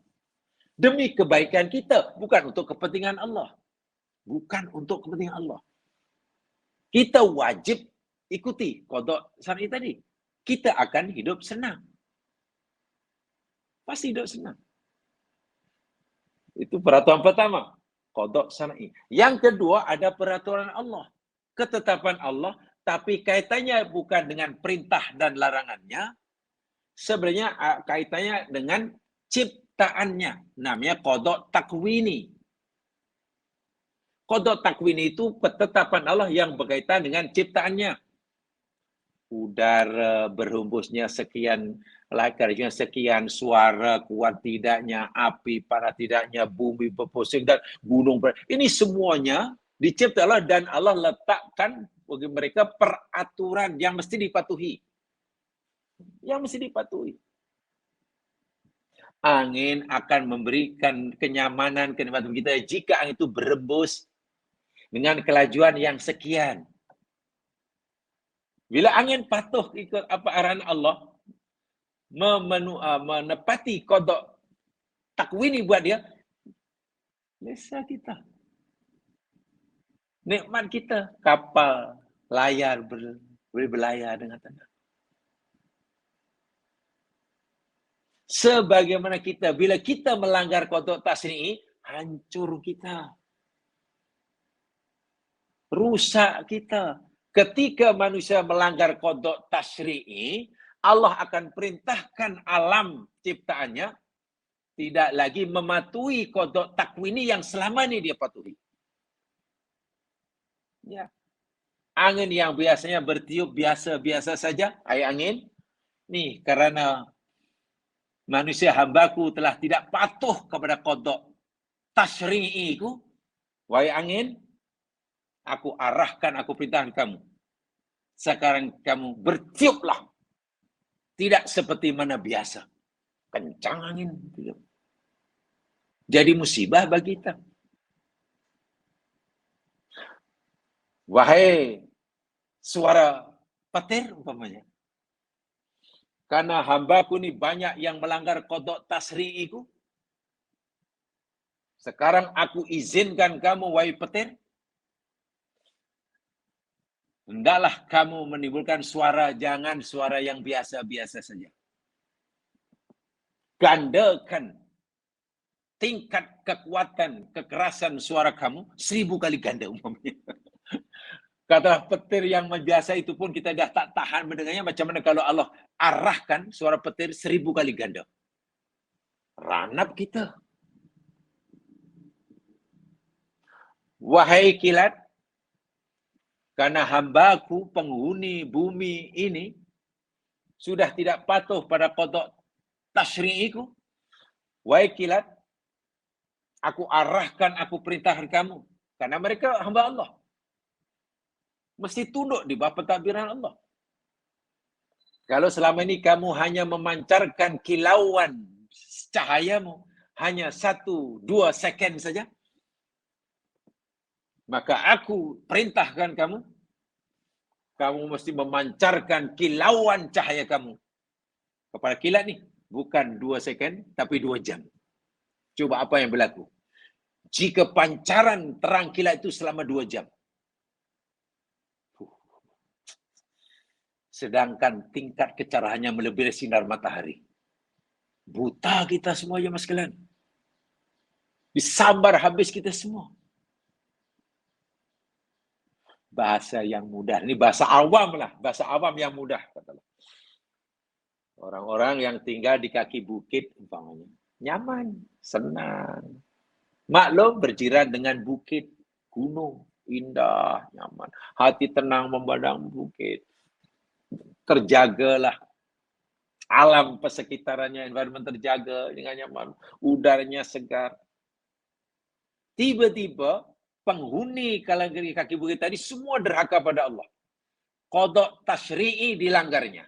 Demi kebaikan kita, bukan untuk kepentingan Allah. Bukan untuk kepentingan Allah. Kita wajib ikuti qada syar'i tadi. Kita akan hidup senang. Pasti hidup senang. Itu peraturan pertama, qada syar'i. Yang kedua ada peraturan Allah. Ketetapan Allah, tapi kaitannya bukan dengan perintah dan larangannya. Sebenarnya kaitannya dengan ciptaannya. Namanya qada takwini. Qada takwini itu ketetapan Allah yang berkaitan dengan ciptaannya. Udara berhembusnya sekian, lakarnya sekian, suara kuat tidaknya, api panas tidaknya, bumi berpusing dan gunung ini semuanya dicipta Allah dan Allah letakkan bagi mereka peraturan yang mesti dipatuhi. Yang mesti dipatuhi. Angin akan memberikan kenyamanan, kenikmatan kita jika angin itu berembus dengan kelajuan yang sekian. Bila angin patuh ikut apa arahan Allah, menepati kodok takwini buat dia, lesa kita. Nikmat kita, kapal, layar, boleh berlayar dengan tenang. Sebagaimana kita, bila kita melanggar kodok tasri'i, hancur kita. Rusak kita. Ketika manusia melanggar kodok tasri'i, Allah akan perintahkan alam ciptaannya tidak lagi mematuhi kodok takwini yang selama ini dia patuhi. Ya. Angin yang biasanya bertiup biasa-biasa saja, air angin, nih karena manusia hambaku telah tidak patuh kepada kodok tasyri'iku, wahai angin, aku arahkan, aku perintahkan kamu. Sekarang kamu bertiuplah. Tidak seperti mana biasa. Kencang angin. Jadi musibah bagi kita. Wahai suara petir umpamanya. Karena hambaku ini banyak yang melanggar kodok tasri'iku. Sekarang aku izinkan kamu, wahai petir. Hendaklah kamu menimbulkan suara, jangan suara yang biasa-biasa saja. Gandakan tingkat kekuatan, kekerasan suara kamu 1000 kali ganda umpamanya. Kata petir yang biasa itu pun kita dah tak tahan mendengarnya, macam mana kalau Allah arahkan suara petir 1000 kali ganda. Ranap kita. Wahai kilat, karena hambaku penghuni bumi ini sudah tidak patuh pada kodok tasyri'iku, wahai kilat, aku arahkan, aku perintahkan kamu. Karena mereka hamba Allah. Mesti tunduk di bawah pentadbiran Allah. Kalau selama ini kamu hanya memancarkan kilauan cahayamu hanya 1-2 second saja, maka aku perintahkan kamu, kamu mesti memancarkan kilauan cahaya kamu kepada kilat nih. Bukan 2 second, tapi 2 jam. Coba apa yang berlaku? Jika pancaran terang kilat itu selama 2 jam. Sedangkan tingkat kecerahannya melebihi sinar matahari. Buta kita semua ya mas sekalian. Disambar habis kita semua. Bahasa yang mudah. Ini bahasa awam lah. Bahasa awam yang mudah. Orang-orang yang tinggal di kaki bukit, umpamanya, nyaman, senang. Maklum berjiran dengan bukit, gunung, indah, nyaman. Hati tenang memandang bukit. Terjagalah. Alam persekitarannya, environment terjaga dengan nyaman. Udaranya segar. Tiba-tiba, penghuni kalangan kaki bukit tadi semua derhaka pada Allah. Kodok tasyri'i dilanggarnya.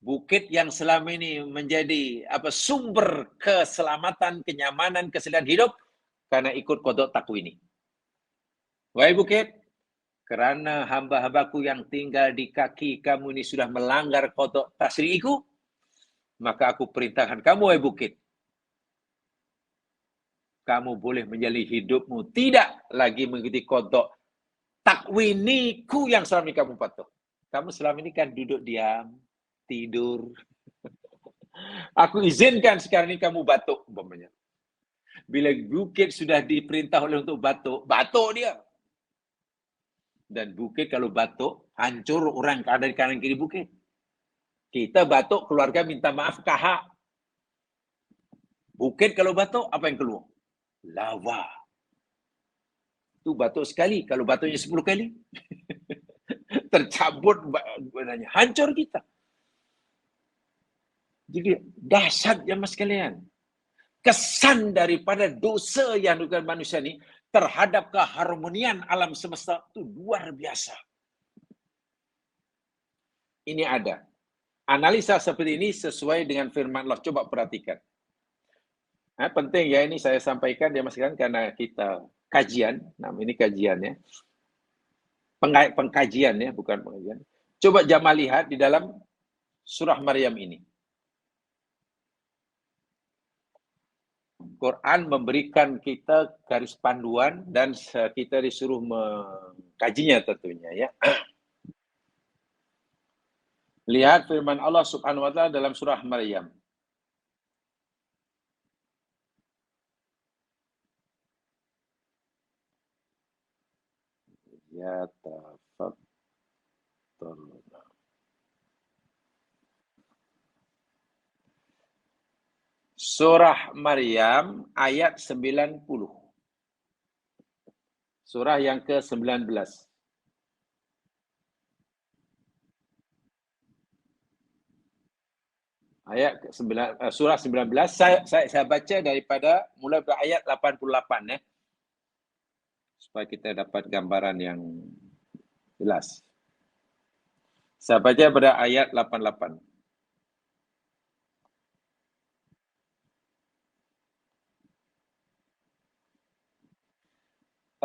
Bukit yang selama ini menjadi sumber keselamatan, kenyamanan, kesediaan hidup karena ikut kodok takwini. Wahai bukit, kerana hamba-hambaku yang tinggal di kaki kamu ini sudah melanggar kodok tasyri'iku, maka aku perintahkan kamu, wahai bukit, kamu boleh menjalani hidupmu tidak lagi mengikuti kodok takwiniku yang selama ini kamu patuh. Kamu selama ini kan duduk diam, tidur. Aku izinkan sekarang ini kamu batuk umpamanya. Bila bukit sudah diperintah oleh untuk batuk, batuk dia. Dan bukit kalau batuk, hancur orang ada di kanan kiri bukit. Kita batuk, keluarga minta maaf kahak. Bukit kalau batuk, apa yang keluar? Lava. Itu batuk sekali, kalau batuknya 10 kali. Tercabut badannya, hancur kita. Jadi dahsyat ya mas sekalian. Kesan daripada dosa yang dilakukan manusia ini terhadap keharmonian alam semesta itu luar biasa. Ini ada. Analisa seperti ini sesuai dengan firman Allah. Coba perhatikan. Penting ya ini saya sampaikan dia masih karena kita kajian. Nah, ini kajiannya. Pengkajian ya, bukan pengajian. Coba jamaah lihat di dalam surah Maryam ini. Quran memberikan kita garis panduan dan kita disuruh mengkajinya tentunya ya. Lihat firman Allah Subhanahu wa taala dalam surah Maryam. Ya tafadhalna. Surah Maryam ayat 90. Surah yang ke-19. Ayat surah 19 saya baca daripada mulai dari ayat 88 ya. Supaya kita dapat gambaran yang jelas. Saya baca pada ayat 88.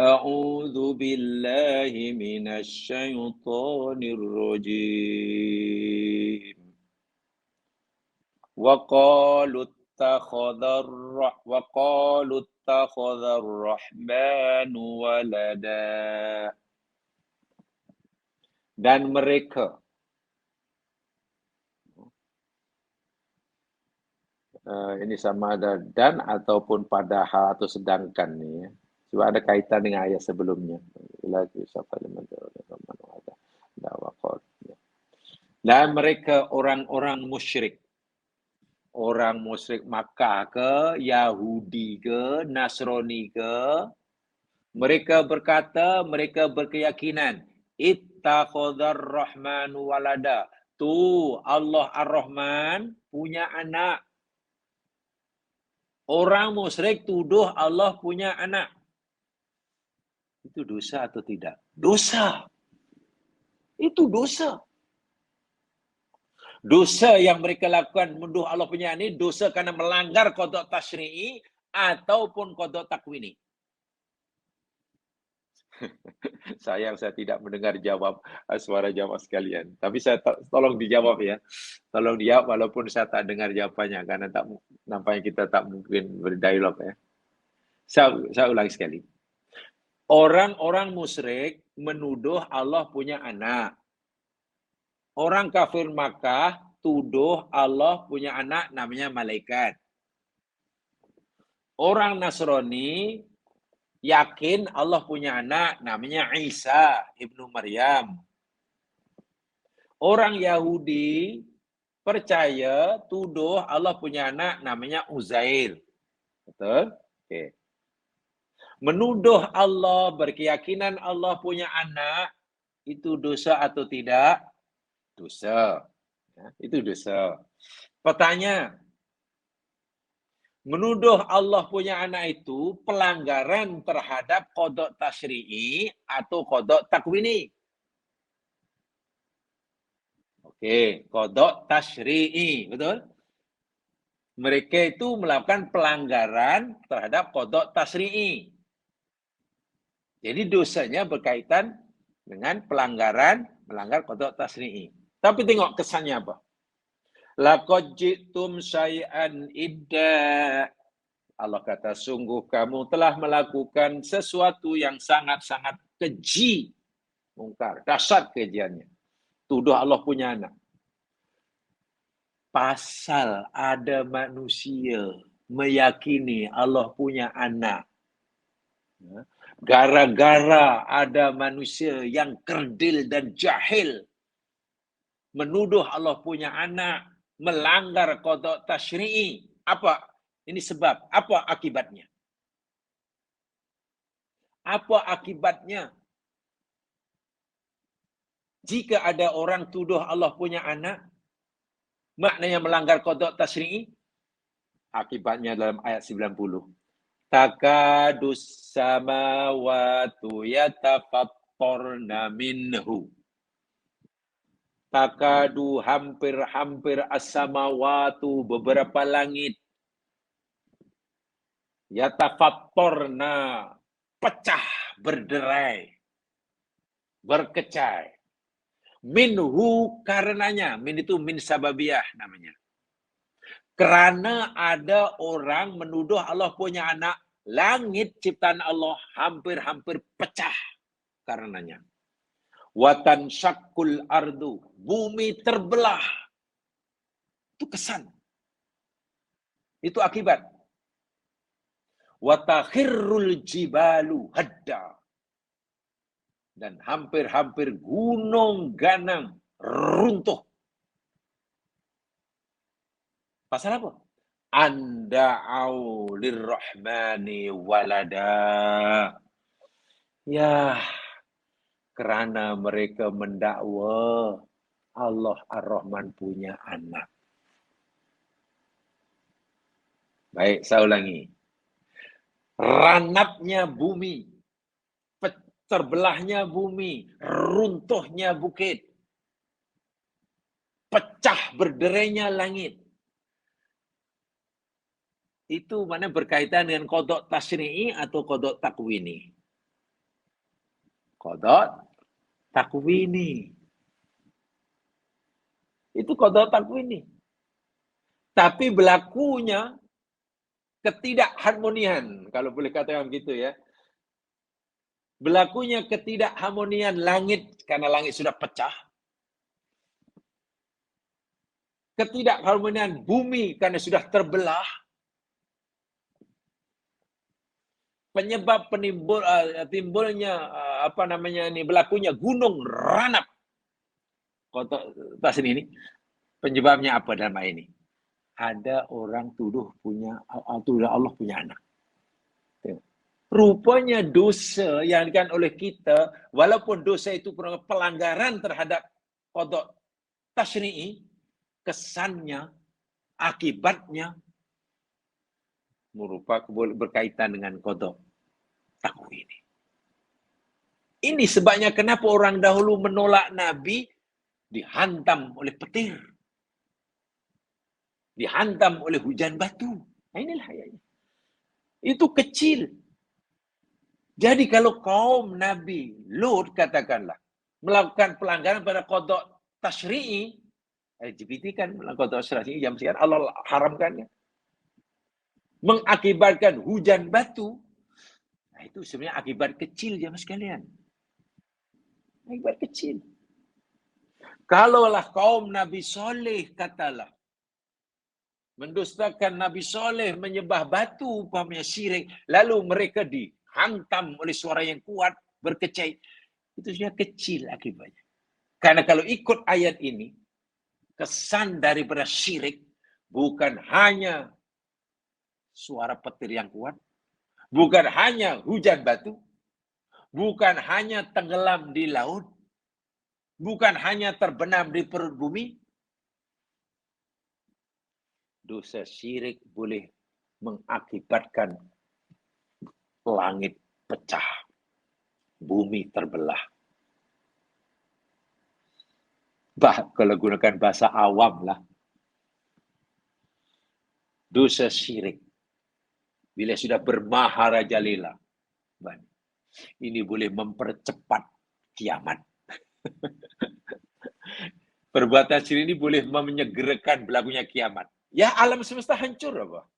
A'udzu billahi minasy syaithanir rajim. Wa qalu ittakhadhar rahmanu walada. Dan mereka ini sama ada dan ataupun padahal atau sedangkan nih ya. Coba ada kaitan dengan ayat sebelumnya. Dan mereka orang-orang musyrik. Orang musyrik Makkah ke, Yahudi ke, Nasrani ke, mereka berkata, mereka berkeyakinan, ittakhadhar rahmanu walada. Tu Allah Ar-Rahman punya anak. Orang musyrik tuduh Allah punya anak. Itu dosa atau tidak? Dosa. Itu dosa. Dosa yang mereka lakukan menuduh Allah punya ini dosa karena melanggar qada tasyri'i ataupun qada takwini. Sayang saya tidak mendengar jawab suara jawab sekalian. Tapi saya tolong dijawab ya. Tolong dijawab walaupun saya tak dengar jawabannya karena nampaknya kita tak mungkin berdialog ya. Saya ulangi sekali. Orang-orang musyrik menuduh Allah punya anak. Orang kafir Makkah tuduh Allah punya anak namanya malaikat. Orang Nasrani yakin Allah punya anak namanya Isa ibnu Maryam. Orang Yahudi percaya tuduh Allah punya anak namanya Uzair. Betul? Oke. Menuduh Allah, berkeyakinan Allah punya anak, itu dosa atau tidak? Dosa. Ya, itu dosa. Pertanyaan, menuduh Allah punya anak itu pelanggaran terhadap qada tasyri'i atau qada takwini? Oke, qada tasyri'i, betul? Mereka itu melakukan pelanggaran terhadap qada tasyri'i. Jadi dosanya berkaitan dengan melanggar qada tasyri'i. Tapi tengok kesannya apa? Laqad ji'tum syai'an idda. Allah kata, sungguh kamu telah melakukan sesuatu yang sangat-sangat keji. Mungkar, dahsyat kejiannya. Tuduh Allah punya anak. Pasal ada manusia meyakini Allah punya anak. Gara-gara ada manusia yang kerdil dan jahil menuduh Allah punya anak, melanggar qada tasyri'i. Apa? Ini sebab. Apa akibatnya? Apa akibatnya? Jika ada orang tuduh Allah punya anak, maknanya melanggar qada tasyri'i, akibatnya dalam ayat 90. Takadus samawatu yatafattarna minhu. Takadu hampir-hampir as-samawatu, beberapa langit. Yatafattorna, pecah, berderai, berkecai. Minhu, karenanya. Min itu min sababiyah namanya. Kerana ada orang menuduh Allah punya anak, langit ciptaan Allah hampir-hampir pecah karenanya. Watan syakul ardu, bumi terbelah. Itu kesan. Itu akibat. Watakhirrul jibalu hadda. Dan hampir-hampir gunung ganang runtuh. Pasal apa? Anda'au lirrahmani walada. Ya, kerana mereka mendakwa Allah Ar-Rahman punya anak. Baik, saya ulangi. Ranapnya bumi, terbelahnya bumi, runtuhnya bukit, pecah berderainya langit. Itu mana berkaitan dengan qada' tasyri'i atau qada' takwini? Qada' takwini. Itu qada' takwini. Tapi berlakunya ketidakharmonian, kalau boleh katakan begitu ya. Berlakunya ketidakharmonian langit karena langit sudah pecah. Ketidakharmonian bumi karena sudah terbelah. Penyebab timbulnya berlakunya gunung ranap. Kota Tasin ini penyebabnya apa dalam ayat ini? Ada orang tuduh Allah punya anak. Rupanya dosa yang dilakukan oleh kita, walaupun dosa itu pelanggaran terhadap qada' tasyri'i, kesannya, akibatnya merupakan berkaitan dengan qada' takwini. Ini sebabnya kenapa orang dahulu menolak Nabi dihantam oleh petir. Dihantam oleh hujan batu. Nah, inilah ayatnya. Itu kecil. Jadi kalau kaum Nabi Lut katakanlah melakukan pelanggaran pada qada' tasyri'i, LGBT kan melakukan qada' tasyri'i jam sekarang Allah haramkannya. Mengakibatkan hujan batu. Nah, itu sebenarnya akibat kecil jemaah sekalian. Akibat kecil. Kalaulah kaum Nabi Soleh katalah mendustakan Nabi Soleh, menyembah batu umpamanya syirik, lalu mereka dihantam oleh suara yang kuat, berkecai. Itu sudah kecil akibatnya. Karena kalau ikut ayat ini, kesan daripada syirik bukan hanya suara petir yang kuat, bukan hanya hujan batu, bukan hanya tenggelam di laut, bukan hanya terbenam di perut bumi. Dosa syirik boleh mengakibatkan langit pecah, bumi terbelah. Kalau gunakan bahasa awam lah, dosa syirik bila sudah bermaharajalela, ini boleh mempercepat kiamat. Perbuatan syirik ini boleh menyegerakan berlakunya kiamat. Ya, alam semesta hancur apa?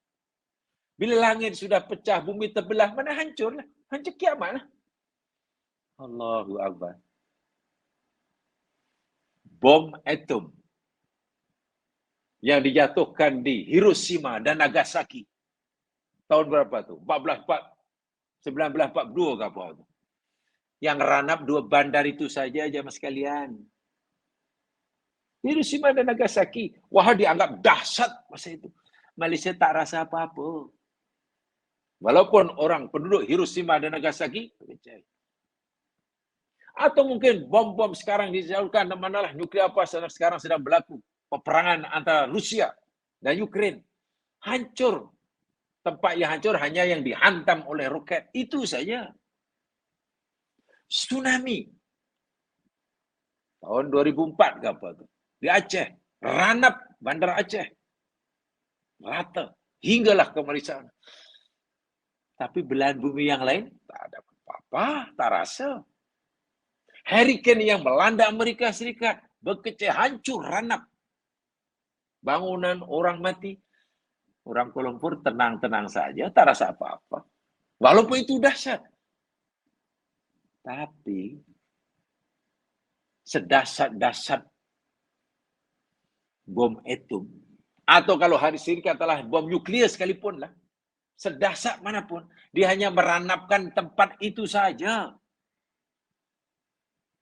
Bila langit sudah pecah, bumi terbelah, mana hancur lah. Hancur kiamat lah. Allahu Akbar. Bom atom yang dijatuhkan di Hiroshima dan Nagasaki. Tahun berapa tu? 1942 ke apa tu? Yang ranap 2 bandar itu saja jemaah sekalian. Hiroshima dan Nagasaki. Wah, dianggap dahsyat masa itu. Malaysia tak rasa apa-apa. Walaupun orang penduduk Hiroshima dan Nagasaki, atau mungkin bom-bom sekarang disalurkan di manalah nuklear apa sekarang sedang berlaku. Peperangan antara Rusia dan Ukraine. Hancur. Tempat yang hancur hanya yang dihantam oleh roket. Itu saja. Tsunami. Tahun 2004 ke apa tu. Di Aceh. Ranap bandar Aceh. Rata. Hinggalah ke Malaysia. Tapi belahan bumi yang lain, tak ada apa-apa. Tak rasa. Hurricane yang melanda Amerika Serikat. Berkecil, hancur, ranap. Bangunan, orang mati. Orang Kuala Lumpur tenang-tenang saja. Tak rasa apa-apa. Walaupun itu dahsyat. Tapi sedahsyat-dahsyat bom atom, atau kalau hari ini katalah bom nuklear sekalipun lah, sedahsyat manapun, dia hanya meranapkan tempat itu saja.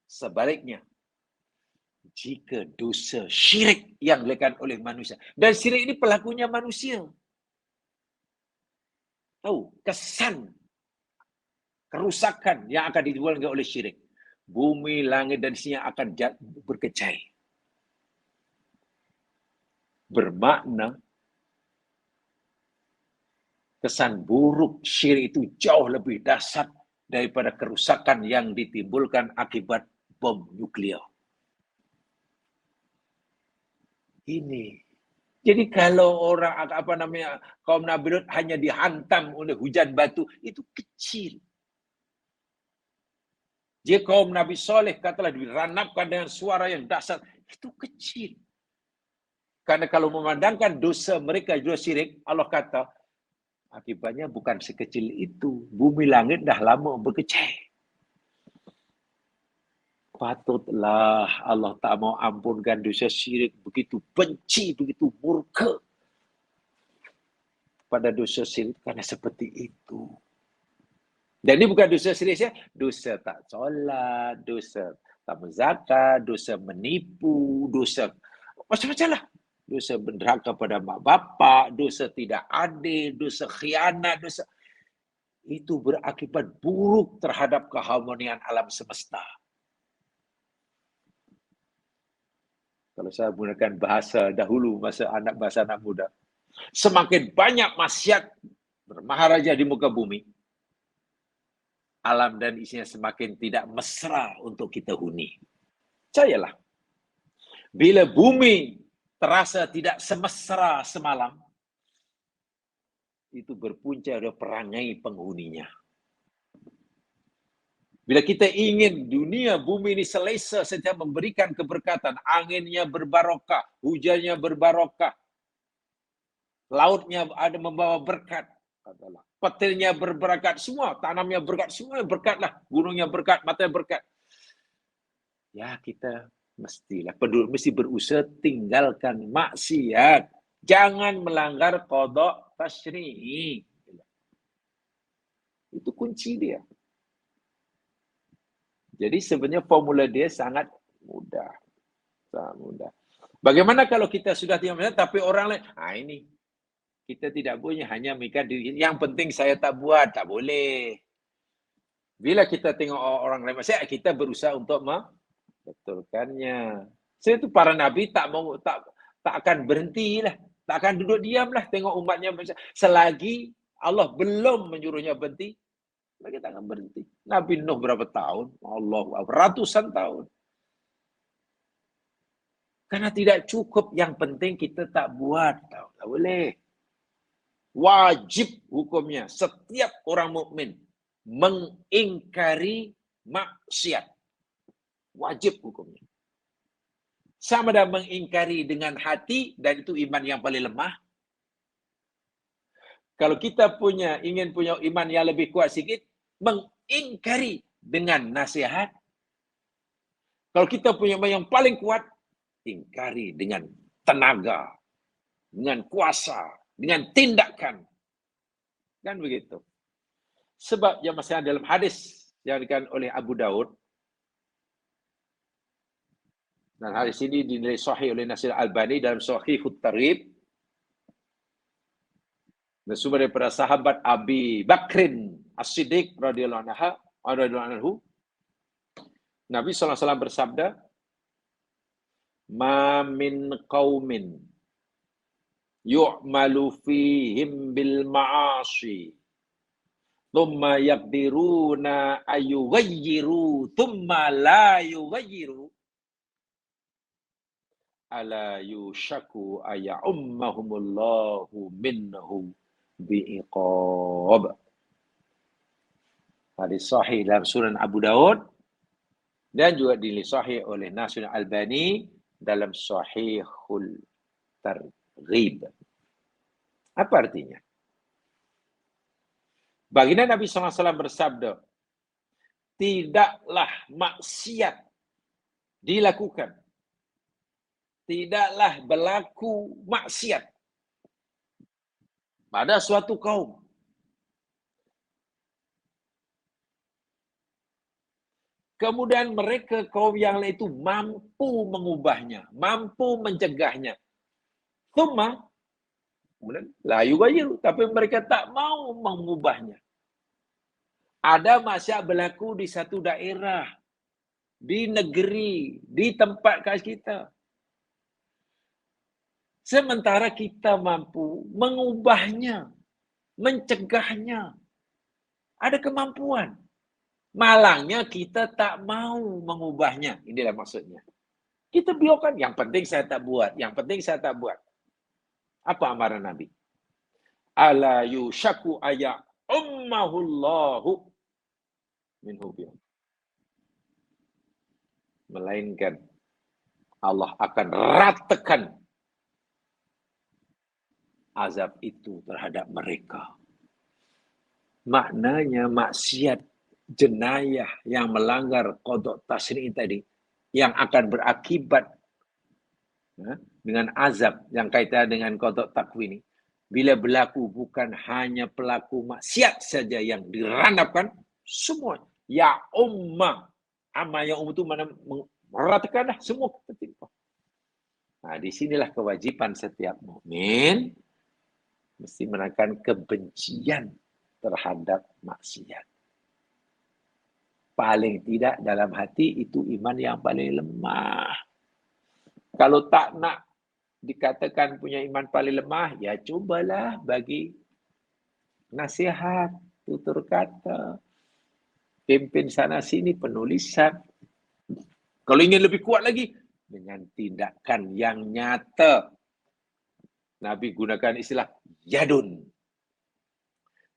Sebaliknya, jika dosa syirik yang dilakukan oleh manusia, dan syirik ini pelakunya manusia, tahu kesan kerusakan yang akan ditimbulkan oleh syirik, bumi, langit dan isinya akan berkecai. Bermakna kesan buruk syirik itu jauh lebih dahsyat daripada kerusakan yang ditimbulkan akibat bom nuklear. Ini. Jadi kalau orang kaum Nabi Lut hanya dihantam oleh hujan batu, itu kecil. Jika kaum Nabi Soleh katalah diranapkan dengan suara yang dahsyat, itu kecil. Karena kalau memandangkan dosa mereka dosa syirik, Allah kata akibatnya bukan sekecil itu. Bumi langit dah lama berkecai. Patutlah Allah tak mau ampunkan dosa syirik, begitu benci, begitu murka pada dosa syirik karena seperti itu. Dan ini bukan dosa syirik saja, dosa tak solat, dosa tak berzakat, dosa menipu, dosa macam-macam lah. Dosa berderhaka pada mak bapak, dosa tidak adil, dosa khianat, dosa itu berakibat buruk terhadap keharmonian alam semesta. Kalau saya menggunakan bahasa dahulu, bahasa anak muda, semakin banyak maksiat bermaharaja di muka bumi, alam dan isinya semakin tidak mesra untuk kita huni. Percayalah, bila bumi terasa tidak semesra semalam, itu berpunca dari perangai penghuninya. Bila kita ingin dunia bumi ini selesa setiap memberikan keberkatan, anginnya berbarokah, hujannya berbarokah, lautnya ada membawa berkat, petirnya berberkat, semua tanamnya berkat, semua berkatlah, gunungnya berkat, matanya berkat. Ya kita mesti berusaha tinggalkan maksiat. Jangan melanggar qada tasyri'. Itu kunci dia. Jadi sebenarnya formula dia sangat mudah. Sangat mudah. Bagaimana kalau kita sudah tidak tapi orang lain, ini kita tidak boleh hanya mikir diri. Yang penting saya tak buat, tak boleh. Bila kita tengok orang lain maksiat, kita berusaha untuk betulkannya. Saya itu para nabi tak akan berhenti lah, tak akan duduk diam lah tengok umatnya selagi Allah belum menyuruhnya berhenti, lagi tak akan berhenti. Nabi Nuh berapa tahun? Allah, ratusan tahun. Karena tidak cukup, yang penting kita tak buat, tak boleh. Wajib hukumnya setiap orang mukmin mengingkari maksiat. Wajib hukumnya. Sama ada mengingkari dengan hati, dan itu iman yang paling lemah. Kalau kita ingin punya iman yang lebih kuat sikit, mengingkari dengan nasihat. Kalau kita punya iman yang paling kuat, ingkari dengan tenaga, dengan kuasa, dengan tindakan. Kan begitu. Sebab yang masih dalam hadis yang dikatakan oleh Abu Daud, dan hadis ini dinilai sahih oleh Nasir Albani dalam Sahihut Targhib, bersumber daripada sahabat Abi Bakrin As-Siddiq radhiyallahu anhu. Nabi SAW bersabda, "Ma min qaumin yu'malu fihim bil ma'asi thumma yaqdiruna ayyughayyiru thumma la yughayyiru ala yushaku aya'ummahumullahu minhu bi'iqab. Hadis sahih dalam Sunan Abu Daud dan juga disahih oleh Nasir Albani dalam Sahihul Targhib. Apa artinya? Baginda Nabi SAW bersabda, tidaklah maksiat dilakukan, tidaklah berlaku maksiat pada suatu kaum kemudian mereka kaum yang lain itu mampu mengubahnya, mampu mencegahnya. Thumma, kemudian la yughayyiru, tapi mereka tak mau mengubahnya. Ada maksiat berlaku di satu daerah, di negeri, di tempat kita. Sementara kita mampu mengubahnya, mencegahnya. Ada kemampuan. Malangnya kita tak mau mengubahnya. Inilah maksudnya. Kita biarkan, yang penting saya tak buat. Yang penting saya tak buat. Apa amaran Nabi? Ala yushaku aya ummahullahu minhu bihim. Melainkan Allah akan ratakan azab itu terhadap mereka. Maknanya maksiat, jenayah yang melanggar qada tasri' tadi yang akan berakibat dengan azab yang kaitan dengan qada takwini. Bila berlaku bukan hanya pelaku maksiat saja yang diranapkan, semua ya ummah. Amma yang itu mana meratakanlah semua ketimpa. Nah, disinilah kewajiban setiap mukmin mesti menekan kebencian terhadap maksiat. Paling tidak dalam hati itu iman yang paling lemah. Kalau tak nak dikatakan punya iman paling lemah, ya cobalah bagi nasihat, tutur kata, pimpin sana sini, penulisan. Kalau ingin lebih kuat lagi, dengan tindakan yang nyata. Nabi gunakan istilah yadun.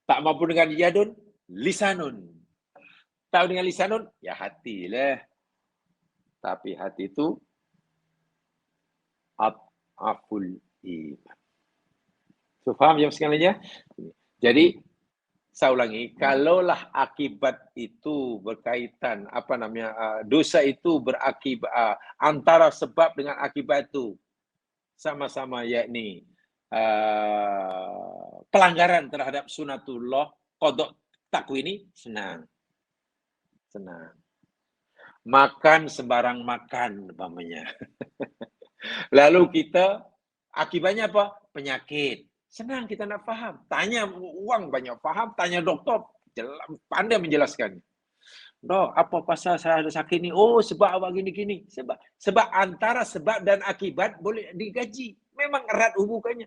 Tak mampu dengan yadun, lisanun. Tahu dengan lisanun, ya hati lah. Tapi hati itu aful iman. So, faham yang sekalian? Jadi, saya ulangi, kalaulah akibat itu berkaitan, dosa itu berakibat, antara sebab dengan akibat itu, sama-sama yakni pelanggaran terhadap sunatullah, qada takwini, senang. Makan sembarang makan, umpamanya. Lalu kita, akibatnya apa? Penyakit. Senang kita nak faham. Tanya uang banyak faham, tanya doktor, pandai menjelaskan. Dok, apa pasal saya ada sakit ni? Oh, sebab awak gini-gini. Sebab antara sebab dan akibat boleh digaji. Memang erat hubungannya.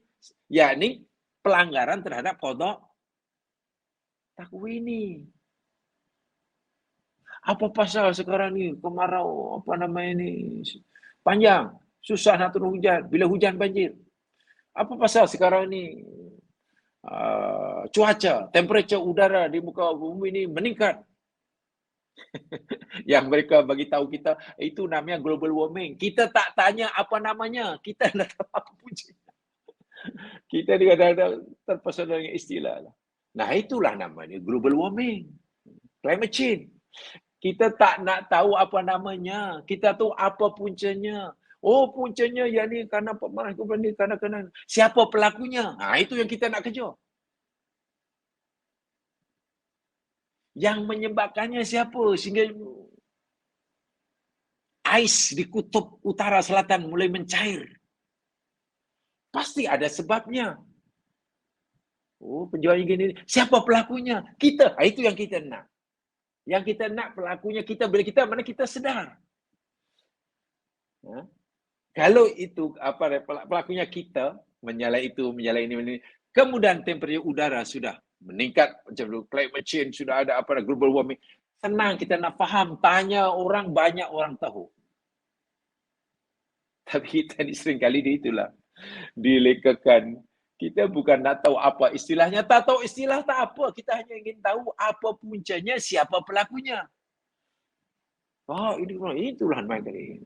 Yakni pelanggaran terhadap qada takwini. Apa pasal sekarang ni kemarau ni panjang, susah nak turun hujan, bila hujan banjir. Apa pasal sekarang ni cuaca, temperature udara di muka bumi ni meningkat. Yang mereka bagi tahu kita itu namanya global warming. Kita tak tanya apa namanya, kita nak tahu apa punca. Kita kadang-kadang terpesona dengan istilah. Nah, itulah namanya global warming, climate change. Kita tak nak tahu apa namanya, kita tahu apa puncanya. Oh, puncanya yang ni kerana pemanasan ni, kerana siapa pelakunya. Nah, itu yang kita nak kejar. Yang menyebabkannya siapa sehingga ais di kutub utara selatan mulai mencair. Pasti ada sebabnya. Oh, penjual gini, siapa pelakunya? Kita. Itu yang kita nak. Yang kita nak pelakunya kita, bila kita mana kita sedar. Kalau itu pelakunya kita, menyalai itu, menyalai ini, kemudian temperatur udara sudah meningkat, macam climate change, sudah ada global warming. Senang kita nak faham, tanya orang, banyak orang tahu. Tapi kita ni seringkali itulah dilekakan. Kita bukan nak tahu apa istilahnya, tak tahu istilah tak apa. Kita hanya ingin tahu apa puncanya, siapa pelakunya. Itulah main.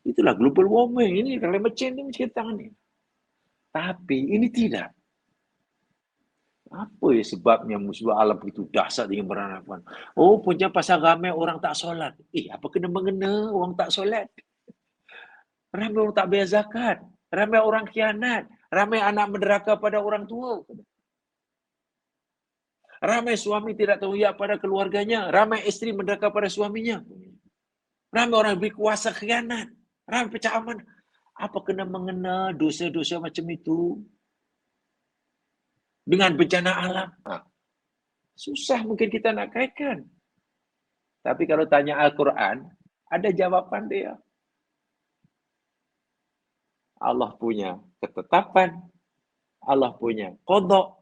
Itulah global warming. Ini climate change ni macam ni. Tapi ini tidak. Apa ya sebabnya musibah alam begitu dahsyat dengan berhadapan? Oh, punya pasal ramai orang tak solat. Apa kena mengena orang tak solat? Ramai orang tak bayar zakat. Ramai orang khianat. Ramai anak menderaka pada orang tua. Ramai suami tidak tanggungjawab pada keluarganya. Ramai isteri menderaka pada suaminya. Ramai orang berkuasa khianat. Ramai pecah aman. Apa kena mengena dosa-dosa macam itu? Dengan bencana alam. Susah mungkin kita nak kaitkan. Tapi kalau tanya Al-Quran, ada jawapan dia. Allah punya ketetapan. Allah punya qada.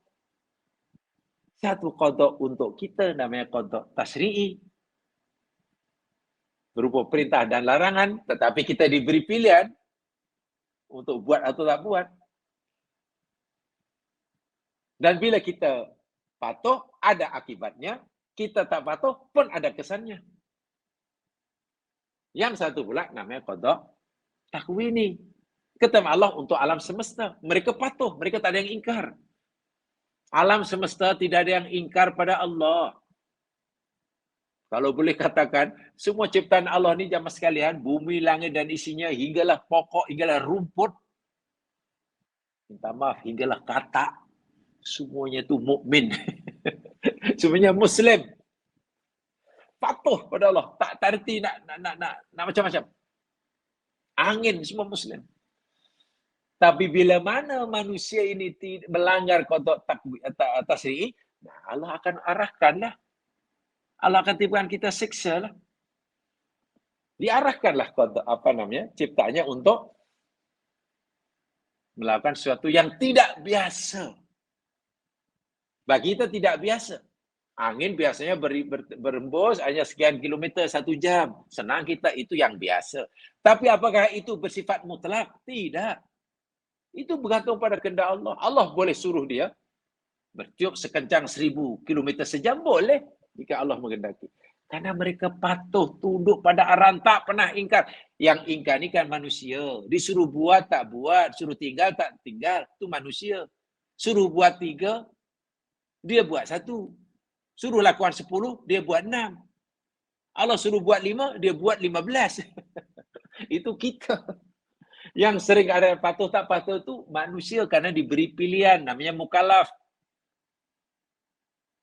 Satu qada untuk kita namanya qada tasyri'i. Berupa perintah dan larangan. Tetapi kita diberi pilihan untuk buat atau tak buat. Dan bila kita patuh, ada akibatnya. Kita tak patuh pun ada kesannya. Yang satu pula namanya qada takwini. Ketemu Allah untuk alam semesta. Mereka patuh, mereka tak ada yang ingkar. Alam semesta tidak ada yang ingkar pada Allah. Kalau boleh katakan, semua ciptaan Allah ni jamaah sekalian, bumi, langit dan isinya, hinggalah pokok, hinggalah rumput. Minta maaf, hinggalah kata. Semuanya tu mukmin. Semuanya Muslim. Patuh pada Allah. Tak terti nak macam-macam. Angin semua Muslim. Tapi bila mana manusia ini melanggar qada tasyri'i, Allah akan arahkanlah. Allah akan tibakan kita siksa lah. Diarahkanlah ciptanya untuk melakukan sesuatu yang tidak biasa. Bagi kita tidak biasa. Angin biasanya berembus hanya sekian kilometer 1 jam. Senang kita, itu yang biasa. Tapi apakah itu bersifat mutlak? Tidak. Itu bergantung pada kehendak Allah. Allah boleh suruh dia bertiup sekencang 1000 km sejam, boleh. Jika Allah menghendaki. Karena mereka patuh, tunduk pada arahan, tak pernah ingkar. Yang ingkar ni kan manusia. Disuruh buat, tak buat. Suruh tinggal, tak tinggal. Itu manusia. Suruh buat 3, dia buat 1. Suruh lakukan 10, dia buat 6. Allah suruh buat 5, dia buat 15. Itu kita. Yang sering ada patuh tak patuh tu manusia karena diberi pilihan, namanya mukallaf.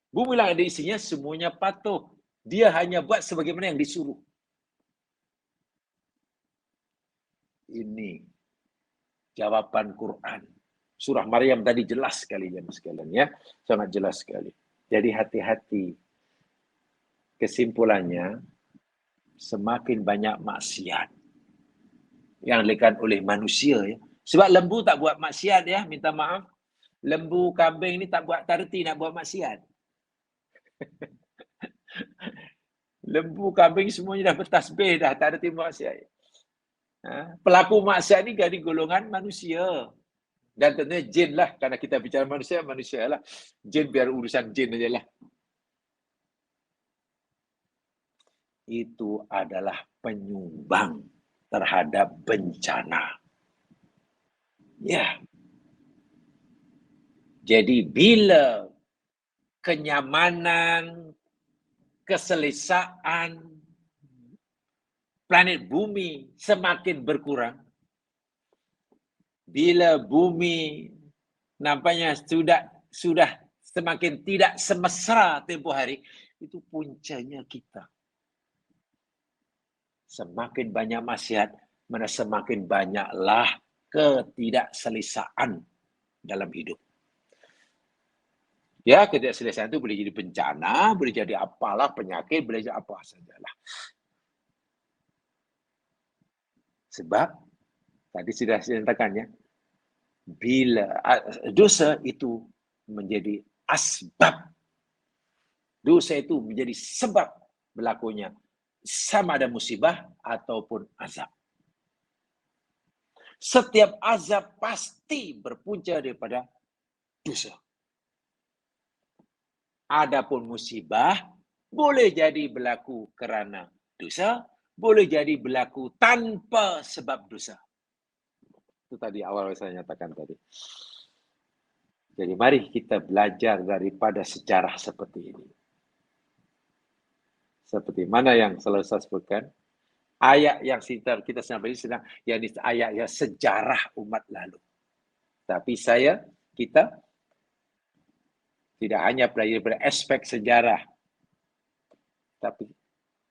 Bumi langit ada isinya, semuanya patuh. Dia hanya buat sebagaimana yang disuruh. Ini jawapan Quran. Surah Maryam tadi jelas sekali sekalian ya, sangat jelas sekali. Jadi hati-hati. Kesimpulannya, semakin banyak maksiat yang dilakukan oleh manusia ya. Sebab lembu tak buat maksiat ya, minta maaf. Lembu, kambing ni tak buat tarti nak buat maksiat. Lembu, kambing semuanya dah bertasbih dah, tak ada timbul maksiat. Pelaku maksiat ni dari golongan manusia. Dan tentunya jin lah, kerana kita bicara manusia lah. Jin biar urusan jin aja lah. Itu adalah penyumbang terhadap bencana. Ya. Jadi bila kenyamanan, keselesaan planet bumi semakin berkurang, bila bumi nampaknya sudah semakin tidak semesra tempoh hari, itu puncanya kita. Semakin banyak maksiat, mana semakin banyaklah ketidakselesaan dalam hidup. Ya, ketidakselesaan itu boleh jadi bencana, boleh jadi apalah, penyakit, boleh jadi apa sajalah. Sebab, tadi sudah saya katakan ya, bila dosa itu menjadi asbab. Dosa itu menjadi sebab berlakunya sama ada musibah ataupun azab. Setiap azab pasti berpunca daripada dosa. Adapun musibah boleh jadi berlaku kerana dosa, boleh jadi berlaku tanpa sebab dosa. Itu tadi awal saya nyatakan tadi. Jadi mari kita belajar daripada sejarah seperti ini. Seperti mana yang selalu saya sebutkan, ayat yang kita sampai ini sedang, yakni ayat yang sejarah umat lalu. Tapi kita tidak hanya belajar pada aspek sejarah, tapi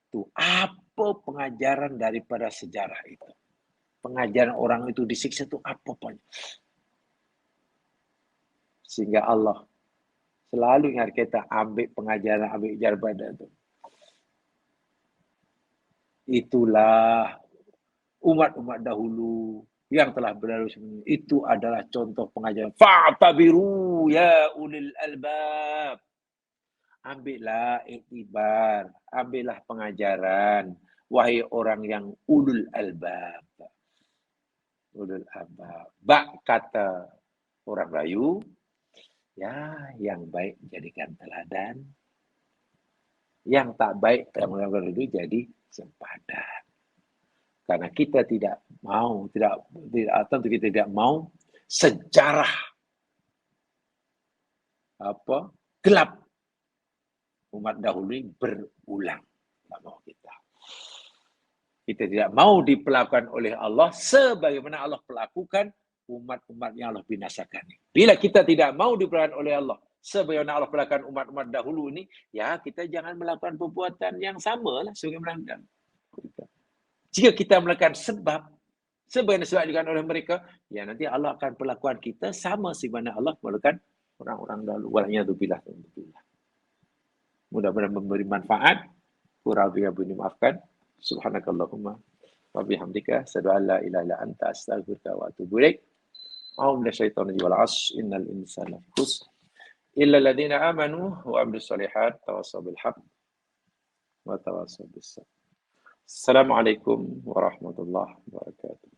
itu apa pengajaran daripada sejarah itu. Pengajaran orang itu disiksa itu apa pun. Sehingga Allah selalu ingat kita ambil pengajaran, ambil jarbadah itu. Itulah umat-umat dahulu yang telah berlalu sebelum itu adalah contoh pengajaran. Fa'tabiru ya ulil albab. Ambillah iktibar, ambillah pengajaran, wahai orang yang ulul albab. Ulul albab. Bak kata orang Melayu, ya yang baik jadikan teladan, yang tak baik yang orang itu jadi sempadan. Karena kita tidak mau, tentu kita tidak mau sejarah gelap umat dahulu ini berulang. Tak mau kita. Kita tidak mau diperlakukan oleh Allah sebagaimana Allah perlakukan umat-umat yang Allah binasakan. Bila kita tidak mau diperlakukan oleh Allah sebagaimana Allah perlakukan umat-umat dahulu ini, ya kita jangan melakukan perbuatan yang sama lah sebagaimana jika kita melakukan sebagaimana sebab dikatakan oleh mereka, ya nanti Allah akan perlakuan kita sama sebagaimana Allah melakukan orang-orang dahulu. Waliyadzubillah. Mudah-mudahan memberi manfaat. Kurang lebih dimaafkan. Subhanakallahumma wa bihamdika asyhadu an la ilaha illa anta astaghfiruka wa atubu ilaik. A'udzu minasyaitonir rajim. Innal insana lafi khusr illa alladziina aamanu wa 'amilus shalihaat tawassaw bil haqq wa tawassaw bis sabr. Assalamualaikum warahmatullahi wabarakatuh.